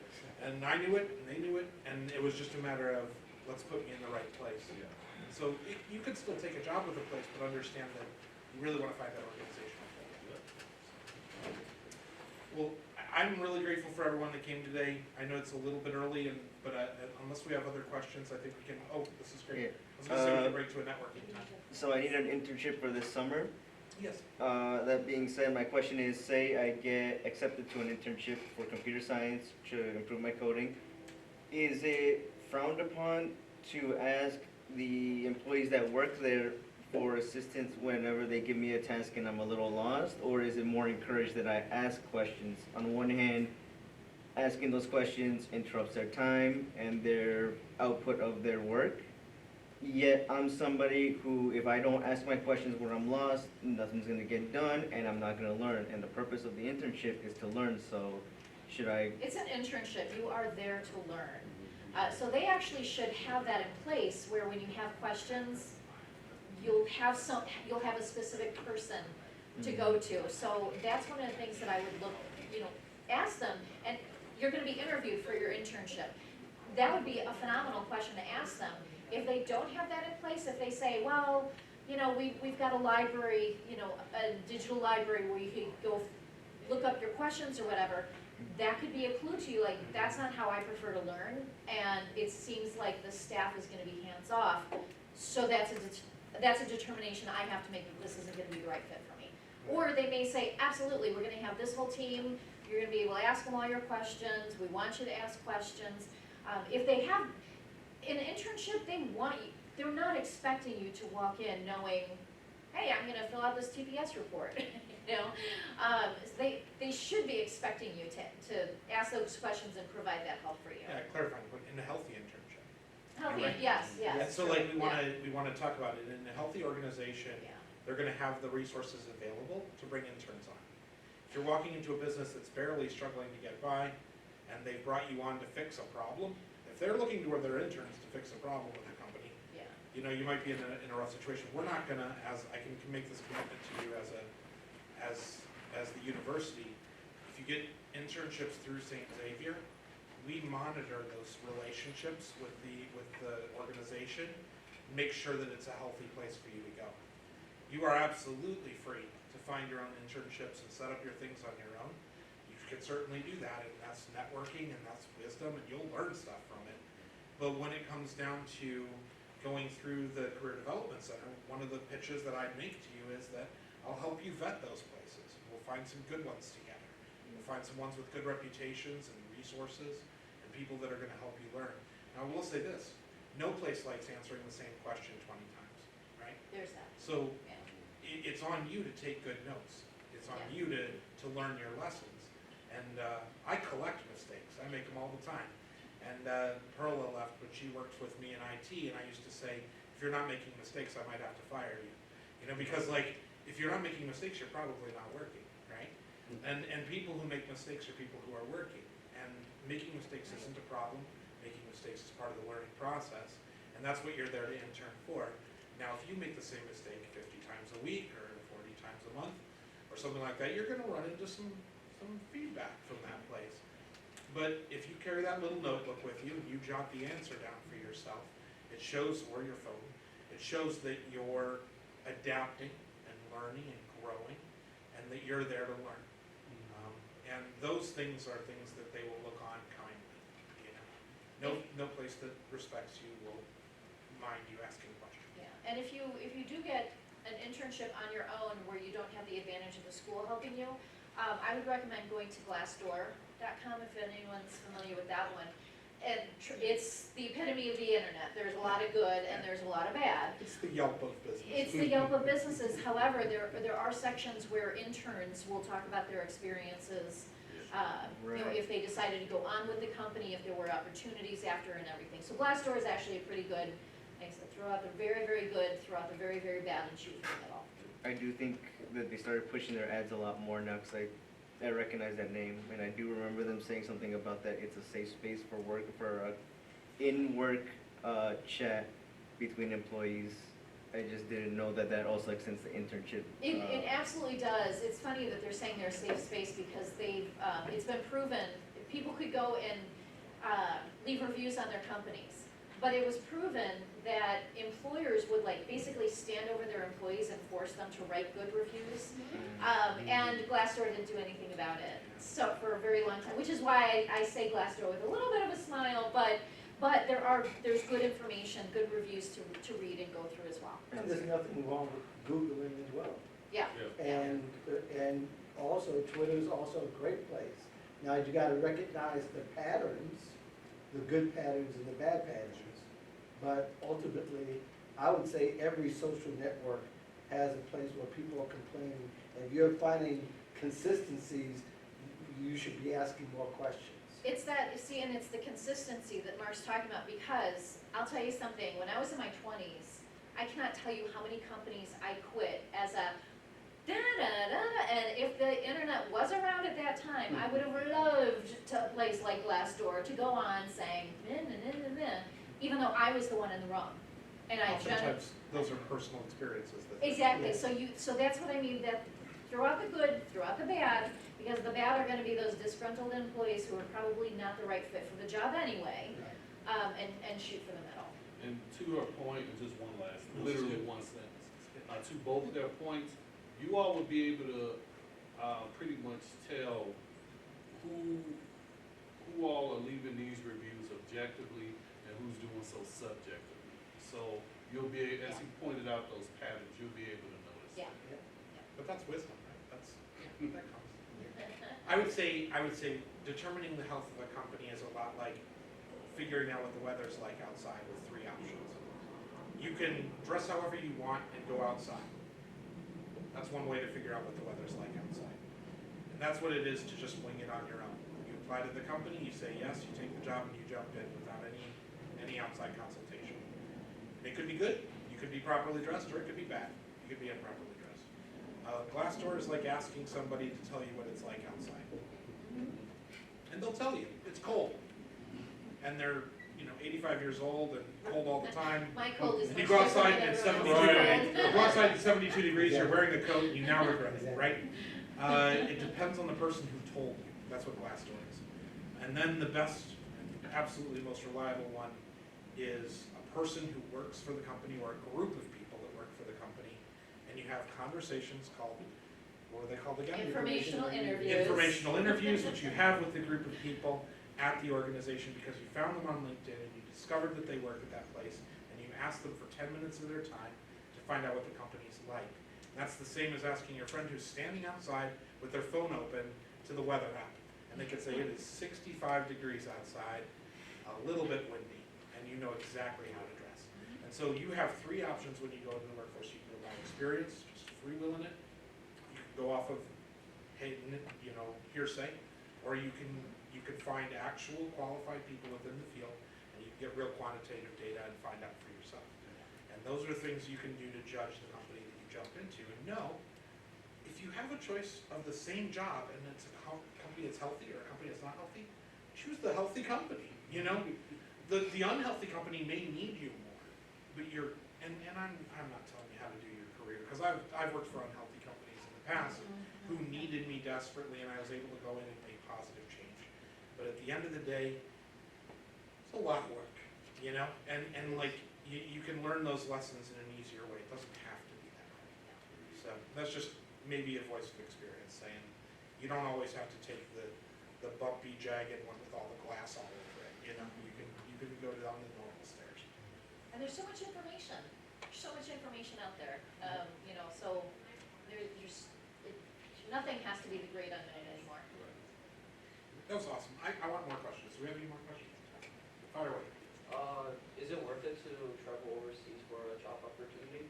And I knew it, and they knew it, and it was just a matter of, let's put me in the right place. Yeah. So you could still take a job with a place, but understand that you really want to find that organization. Well, I'm really grateful for everyone that came today. I know it's a little bit early, but unless we have other questions, I think we can, oh, this is great. I was going to say we can break to a networking time. So I need an internship for this summer. Yes. That being said, my question is, say I get accepted to an internship for computer science to improve my coding. Is it frowned upon to ask the employees that work there for assistance whenever they give me a task and I'm a little lost? Or is it more encouraged that I ask questions? On one hand, asking those questions interrupts their time and their output of their work. Yet I'm somebody who, if I don't ask my questions when I'm lost, nothing's gonna get done and I'm not gonna learn. And the purpose of the internship is to learn, so should I? It's an internship, you are there to learn. So they actually should have that in place where when you have questions, you'll have a specific person to go to. So that's one of the things that I would look, ask them, and you're gonna be interviewed for your internship. That would be a phenomenal question to ask them. If they don't have that in place, if they say, well, we've got a library, a digital library where you can go look up your questions or whatever, that could be a clue to you, like, that's not how I prefer to learn, and it seems like the staff is gonna be hands-off, so that's a determination I have to make that this isn't gonna be the right fit for me. Or they may say, absolutely, we're gonna have this whole team, you're gonna be able to ask them all your questions, we want you to ask questions. If they have, in an internship, they're not expecting you to walk in knowing, hey, I'm gonna fill out this TPS report, They should be expecting you to ask those questions and provide that help for you. Yeah, clarifying, but in a healthy internship. Healthy, Right. yes. And so like we Yeah. wanna talk about it, in a healthy organization, Yeah. they're gonna have the resources available to bring interns on. If you're walking into a business that's barely struggling to get by, and they've brought you on to fix a problem, if they're looking to other interns to fix a problem with the company, Yeah. you might be in a rough situation. We're not gonna, I can make this commitment to you as the university, if you get internships through St. Xavier, we monitor those relationships with the organization, make sure that it's a healthy place for you to go. You are absolutely free to find your own internships and set up your things on your own. You can certainly do that, and that's networking and that's wisdom, and you'll learn stuff from it. But when it comes down to going through the Career Development Center, one of the pitches that I make to you is that I'll help you vet those places. We'll find some good ones together. We'll find some ones with good reputations and resources and people that are gonna help you learn. Now, I will say this, no place likes answering the same question 20 times, right? There's that. So Yeah. it's on you to take good notes. It's on Yeah. you to learn your lessons. And I collect mistakes. I make them all the time. And Perla left, but she worked with me in IT, and I used to say, if you're not making mistakes, I might have to fire you. Because if you're not making mistakes, you're probably not working, right? And people who make mistakes are people who are working. And making mistakes isn't a problem. Making mistakes is part of the learning process. And that's what you're there to intern for. Now, if you make the same mistake 50 times a week or 40 times a month or something like that, you're going to run into some feedback from that place. But if you carry that little notebook with you and you jot the answer down for yourself, it shows where you're phone. It shows that you're adapting and learning and growing, and that you're there to learn. And those things are things that they will look on kindly. No place that respects you will mind you asking questions. Yeah, and if you do get an internship on your own where you don't have the advantage of the school helping you, I would recommend going to Glassdoor.com if anyone's familiar with that one. And it's the epitome of the internet. There's a lot of good and there's a lot of bad. It's the Yelp of business. It's the Yelp of businesses. However, there are sections where interns will talk about their experiences You know, Right. if they decided to go on with the company, if there were opportunities after and everything. So Glassdoor is actually a pretty good, like I said, throughout the very, very good, throughout the very, very bad, and shoot for the middle. I do think that they started pushing their ads a lot more now because I recognize that name, and I do remember them saying something about that it's a safe space for work, for in-work chat between employees. I just didn't know that that also extends to internship. It absolutely does. It's funny that they're saying they're a safe space because they've, it's been proven, people could go and leave reviews on their companies. But it was proven that employers would like basically stand over their employees and force them to write good reviews. And Glassdoor didn't do anything about it, so for a very long time, which is why I say Glassdoor with a little bit of a smile, but there's good information, good reviews to read and go through as well. And there's nothing wrong with Googling as well. Yeah. And also, Twitter is also a great place. Now, you gotta recognize the patterns, the good patterns and the bad patterns. But ultimately, I would say every social network has a place where people are complaining. And if you're finding consistencies, you should be asking more questions. It's that, see, and it's the consistency that Mark's talking about, because I'll tell you something, when I was in my 20s, I cannot tell you how many companies I quit as a da-da-da-da, and if the internet was around at that time, I would have loved a place like Glassdoor to go on saying, nah, even though I was the one in the wrong. And I Oftentimes, those are personal experiences that. exactly, Yeah. so that's what I mean, that throughout the good, throughout the bad, because the bad are gonna be those disgruntled employees who are probably not the right fit for the job anyway, and shoot for the middle. And to her point, and just one last, literally one sentence, to both of their points, you all would be able to, pretty much tell who all are leaving these reviews objectively and who's doing so subjectively. So you'll be, as he pointed out those patterns, you'll be able to notice. Yeah. But that's wisdom, right? That comes. I would say determining the health of a company is a lot like figuring out what the weather's like outside with three options. You can dress however you want and go outside. That's one way to figure out what the weather's like outside. And that's what it is to just wing it on your own. You apply to the company, you say yes, you take the job, and you jump in without any outside consultation. It could be good, you could be properly dressed, or it could be bad. You could be improperly dressed. Glassdoor is like asking somebody to tell you what it's like outside. And they'll tell you, it's cold. And they're, 85 years old and cold all the time. My cold is And you much go different outside than and it's everyone 72 else's degrees. cold. You go outside at 72 degrees, you're wearing a coat, and you now regret it, right? It depends on the person who told you. That's what Glassdoor is. And then the best, absolutely most reliable one is a person who works for the company or a group of people that work for the company, and you have conversations called, what are they called again? Informational interviews. Informational interviews, which you have with the group of people at the organization because you found them on LinkedIn and you discovered that they work at that place, and you asked them for 10 minutes of their time to find out what the company's like. And that's the same as asking your friend who's standing outside with their phone open to the weather app. And they could say it is 65 degrees outside, a little bit windy, and you know exactly how to dress. And so you have three options when you go into the workforce. You can go by experience, just freewheeling it. You can go off of hearsay, or you can find actual qualified people within the field, and you can get real quantitative data and find out for yourself. And those are things you can do to judge the company that you jump into. And know, if you have a choice of the same job and it's a company that's healthy or a company that's not healthy, choose the healthy company. The unhealthy company may need you more, but and I'm not telling you how to do your career, because I've worked for unhealthy companies in the past who needed me desperately, and I was able to go in and make positive change. But at the end of the day, it's a lot of work, and like you can learn those lessons in an easier way. It doesn't have to be that way. So that's just maybe a voice of experience saying you don't always have to take the bumpy, jagged one with all the glass all over it. You can go down the normal stairs. And there's so much information. There's so much information out there. So nothing has to be the great unknown anymore. That was awesome. I want more questions. Do we have any more questions? Fire away. Is it worth it to travel overseas for a job opportunity?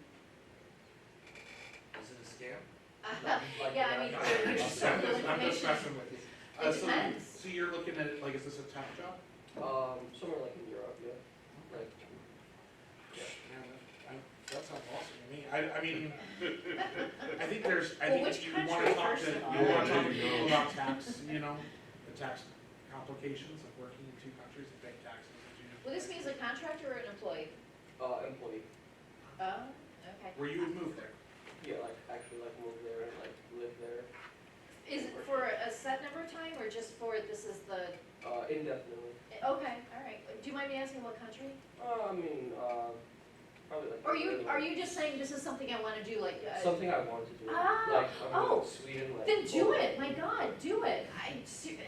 Is it a scam? Yeah, I mean, I'm there's just so little messing information. with you. It So- depends. So you're looking at it, like, is this a temp job? Somewhere like in Europe, yeah. Like, That sounds awesome to me. I mean, I think there's, I Well, think which if you wanna country, talk first to, of all? you wanna talk to people about tax, you know, the tax complications of working in two countries and paying taxes. Well, this means a contractor or an employee? employee. Oh, okay. Where you would move there. Yeah, like actually like move there and like live there, Is it for a set number of time, or just for, this is the, indefinitely. okay, all right. Do you mind me asking what country? I mean, probably like. Are you just saying this is something I wanna do, like, Something I want to do. Ah, Like, I'm oh, in Sweden, like. then do it, my God, do it.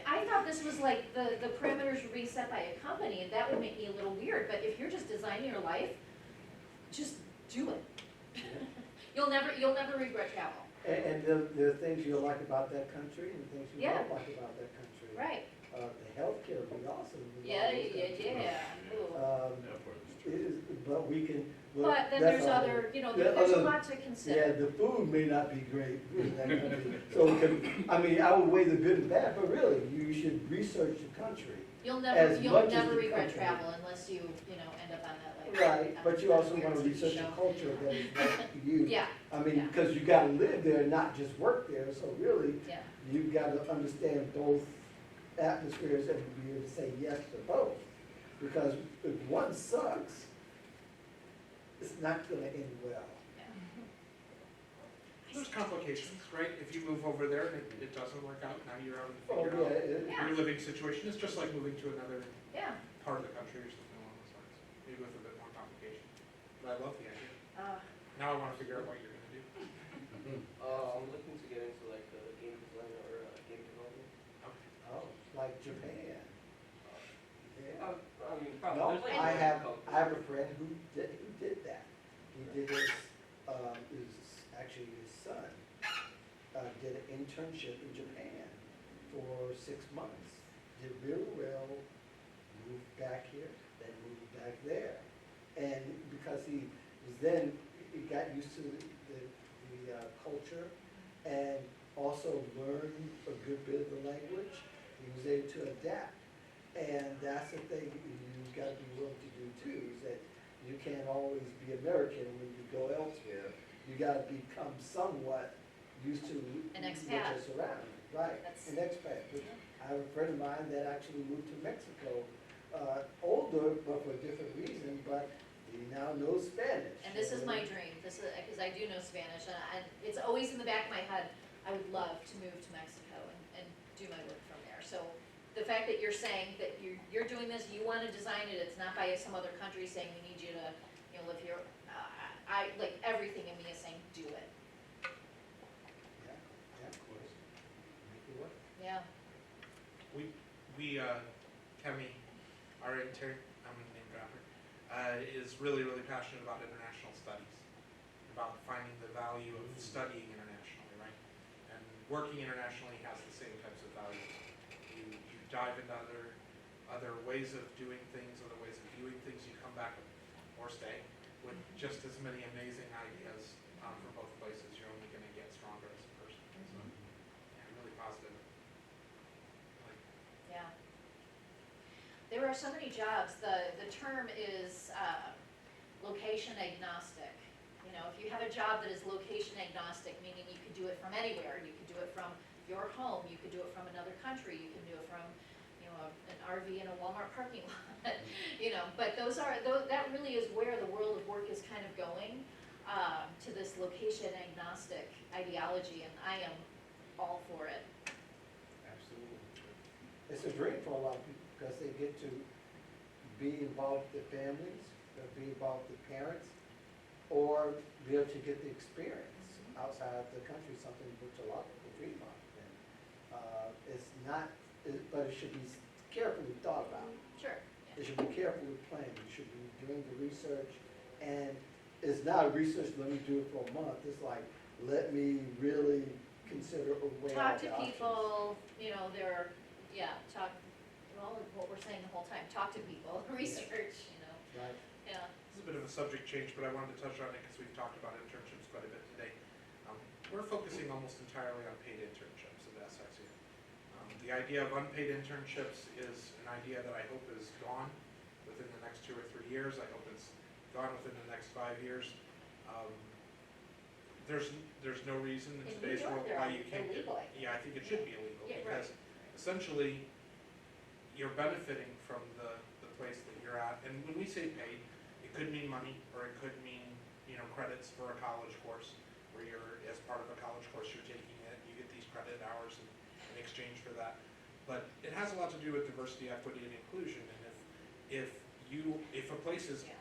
I thought this was like the parameters were being set by a company, and that would make me a little weird, but if you're just designing your life, just do it. You'll never regret travel. And there are things you like about that country and things you Yeah. don't like about that country. Right, The healthcare would be awesome. in yeah, all those countries. Ooh. That part is true. But we can. But then that's there's all. other, Yeah, there's a other- lot to Yeah, consider. the food may not be great in that country. So, I mean, I would weigh the good and bad, but really, you should research the country. You'll as never much as the regret country. travel unless you end up on that, like. Right, but you also weird want to TV research show. the culture that is right for you. Yeah, I mean, yeah. because you gotta live there, not just work there, so really, yeah, you've got to understand both atmospheres and be able to say yes to both. Because if one sucks, it's not gonna end well. yeah. There's complications, right? If you move over there and it doesn't work out, now you're having to Oh, figure out Yeah. your living situation. It's just like moving to another Yeah, part of the country or something along those lines, maybe with a bit more complication. But I love the idea. Now I wanna figure out what you're gonna do. I'm looking to get into like game design or game development. Oh, like Japan. Yeah. I mean, probably. No, there's, like, I have companies. a friend who did that. He did his actually his son, did an internship in Japan for 6 months. Did real well, moved back here, then moved back there. And because he got used to the culture and also learned a good bit of the language, he was able to adapt. And that's the thing you've got to be willing to do too, is that you can't always be American when you go elsewhere. You got to become somewhat used to An what expat. you're surrounded. Right, That's- an expat. I have a friend of mine that actually moved to Mexico, older, but for a different reason, but he now knows Spanish. And this is my dream, because I do know Spanish, and it's always in the back of my head, I would love to move to Mexico and do my work from there. So the fact that you're saying that you're doing this, you want to design it, it's not by some other country saying we need you to, live here. Like, everything in me is saying, do it. Yeah, of course. Make it work. Yeah. We Kemi, our intern, I'm gonna name drop her, is really, really passionate about international studies, about finding the value of studying internationally, right? And working internationally has the same types of values. You dive into other ways of doing things, other ways of viewing things, you come back or stay with just as many amazing ideas from both places. You're only gonna get stronger as a person, so, yeah, really positive. Yeah. There are so many jobs, the term is location agnostic. If you have a job that is location agnostic, meaning you could do it from anywhere, you could do it from your home, you could do it from another country, you can do it from, an RV in a Walmart parking lot, but that really is where the world of work is kind of going, to this location agnostic ideology, and I am all for it. Absolutely. It's a dream for a lot of people because they get to be involved with their families, or be involved with parents, or be able to get the experience outside the country, something which a lot of people dream of. And, it's not, but it should be carefully thought about. Sure. It should be carefully planned. You should be doing the research, and it's not research, let me do it for a month. It's like, let me really consider a way Talk out to the options. people, what we're saying the whole time, talk to people, research, Right. yeah. This is a bit of a subject change, but I wanted to touch on it because we've talked about internships quite a bit today. We're focusing almost entirely on paid internships at SXU. The idea of unpaid internships is an idea that I hope is gone within the next 2 or 3 years. I hope it's gone within the next 5 years. There's no reason in In today's New York, world they're why you can't get. illegal, I think. Yeah, I think it should be illegal Yeah, because essentially you're benefiting from the place that you're at. And when we say paid, it could mean money or it could mean, credits for a college course where you're, as part of a college course, you're taking it, you get these credit hours in exchange for that. But it has a lot to do with diversity, equity, and inclusion. And if a place is, Yeah.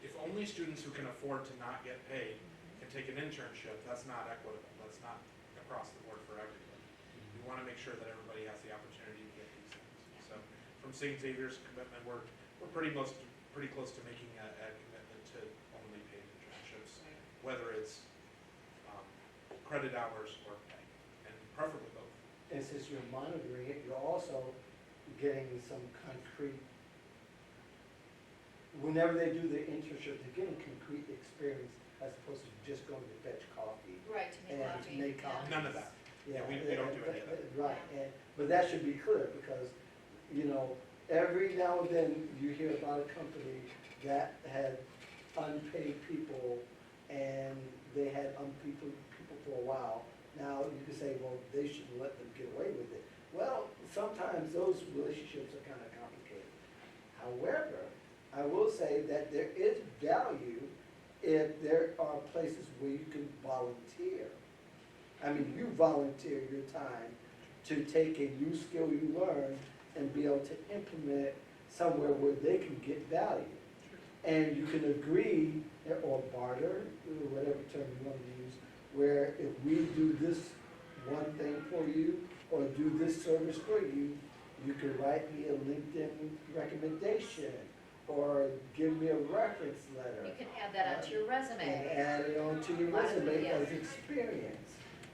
if only students who can afford to not get paid can take an internship, that's not equitable. That's not across the board for everybody. We want to make sure that everybody has the opportunity to get these things. So from St. Xavier's commitment, we're pretty close to making a commitment to only paid internships, whether it's credit hours or pay, and preferably both. And since you're monitoring it, you're also getting some concrete, whenever they do their internship, they're getting concrete experience as opposed to just going to fetch coffee. Right, to make And coffee. make yeah. coffee. None of that. Yeah, we don't do any of that. Right, but that should be clear, because, every now and then you hear about a company that had unpaid people, and they had unpaid people for a while. Now, you could say, well, they shouldn't let them get away with it. Well, sometimes those relationships are kind of complicated. However, I will say that there is value if there are places where you can volunteer. I mean, you volunteer your time to take a new skill you learn and be able to implement somewhere where they can get value. And you can agree, or barter, or whatever term you want to use, where if we do this one thing for you, or do this service for you, you can write me a LinkedIn recommendation, or give me a reference letter. You can add that onto your And resume. add it onto your A lot of resume it, yeah. as experience.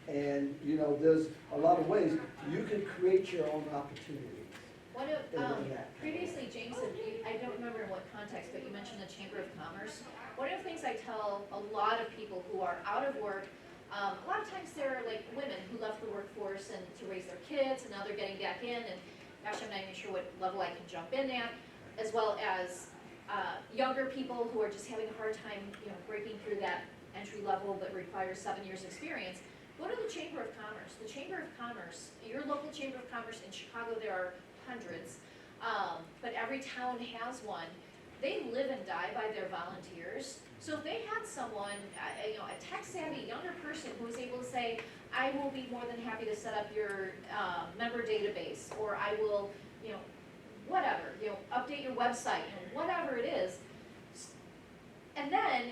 And, there's a lot of ways you can create your own opportunities. One of, in that. previously, James said, I don't remember in what context, but you mentioned the Chamber of Commerce. One of the things I tell a lot of people who are out of work, a lot of times they're like women who left the workforce and to raise their kids, and now they're getting back in, and gosh, I'm not even sure what level I can jump in at, as well as younger people who are just having a hard time, breaking through that entry level that requires 7 years experience. Go to the Chamber of Commerce. The Chamber of Commerce, your local Chamber of Commerce in Chicago, there are hundreds, but every town has one. They live and die by their volunteers. So if they had someone, a tech-savvy younger person who was able to say, I will be more than happy to set up your member database, or I will, whatever, update your website, whatever it is. And then,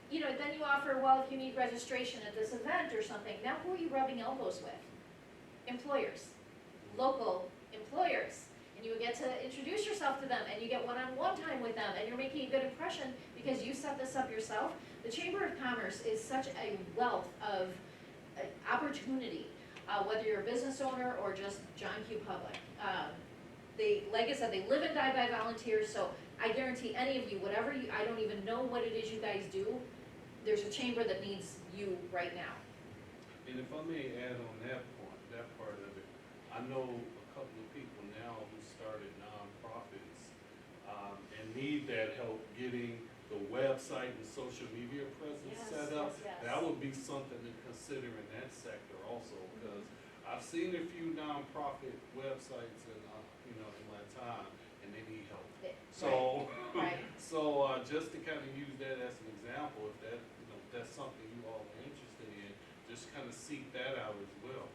then you offer, well, if you need registration at this event or something, now who are you rubbing elbows with? Employers, local employers. And you get to introduce yourself to them, and you get one-on-one time with them, and you're making a good impression because you set this up yourself. The Chamber of Commerce is such a wealth of opportunity, whether you're a business owner or just John Q. Public. Like I said, they live and die by volunteers, so I guarantee any of you, whatever I don't even know what it is you guys do, there's a chamber that needs you right now. And if I may add on that point, that part of it, I know a couple of people now who started nonprofits and need that help getting the website and social media presence set up. Yes. That would be something to consider in that sector also, because I've seen a few nonprofit websites in my time, and they need help. So, Right. so just to kind of use that as an example, if that's something you all are interested in, just kind of seek that out as well.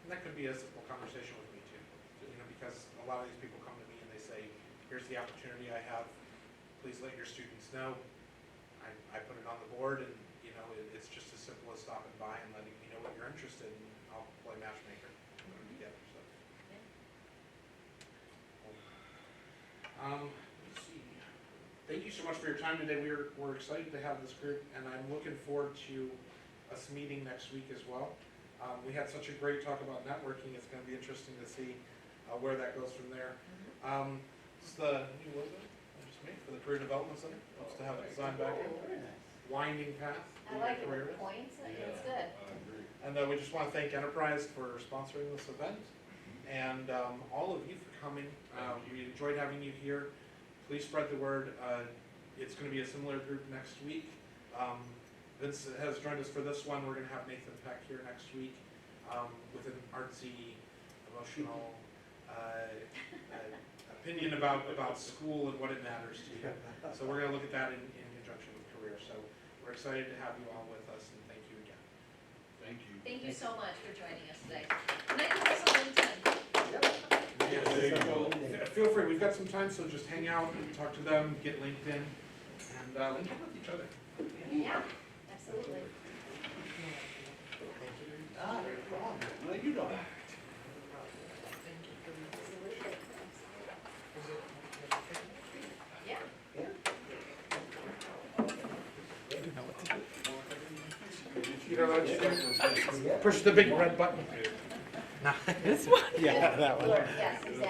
And that could be a simple conversation with me too, because a lot of these people come to me and they say, here's the opportunity I have, please let your students know. I put it on the board, and it's just as simple as stopping by and letting me know what you're interested in. I'll play matchmaker, put them together, so. Let's see. Thank you so much for your time today. We're excited to have this group, and I'm looking forward to us meeting next week as well. We had such a great talk about networking. It's going to be interesting to see where that goes from there. It's the new logo I just made for the Career Development Center. Helps to have it designed back in. Very nice. Winding path. I like it career. with points, I think it's Yeah, good. I agree. And we just want to thank Enterprise for sponsoring this event, and all of you for coming. We enjoyed having you here. Please spread the word. It's going to be a similar group next week. Vince has joined us for this one. We're going to have Nathan Peck here next week with an artsy, emotional opinion about school and what it matters to you. So we're going to look at that in conjunction with career. So we're excited to have you all with us, and thank you again. Thank you. Thank you so much for joining us today. Can I give us a LinkedIn? Yes, There you go. Feel free. We've got some time, so just hang out and talk to them, get LinkedIn, and link up with each other. Yeah, absolutely. No, you don't. Yeah. You don't know what to do? Push the big red button. Yes, exactly.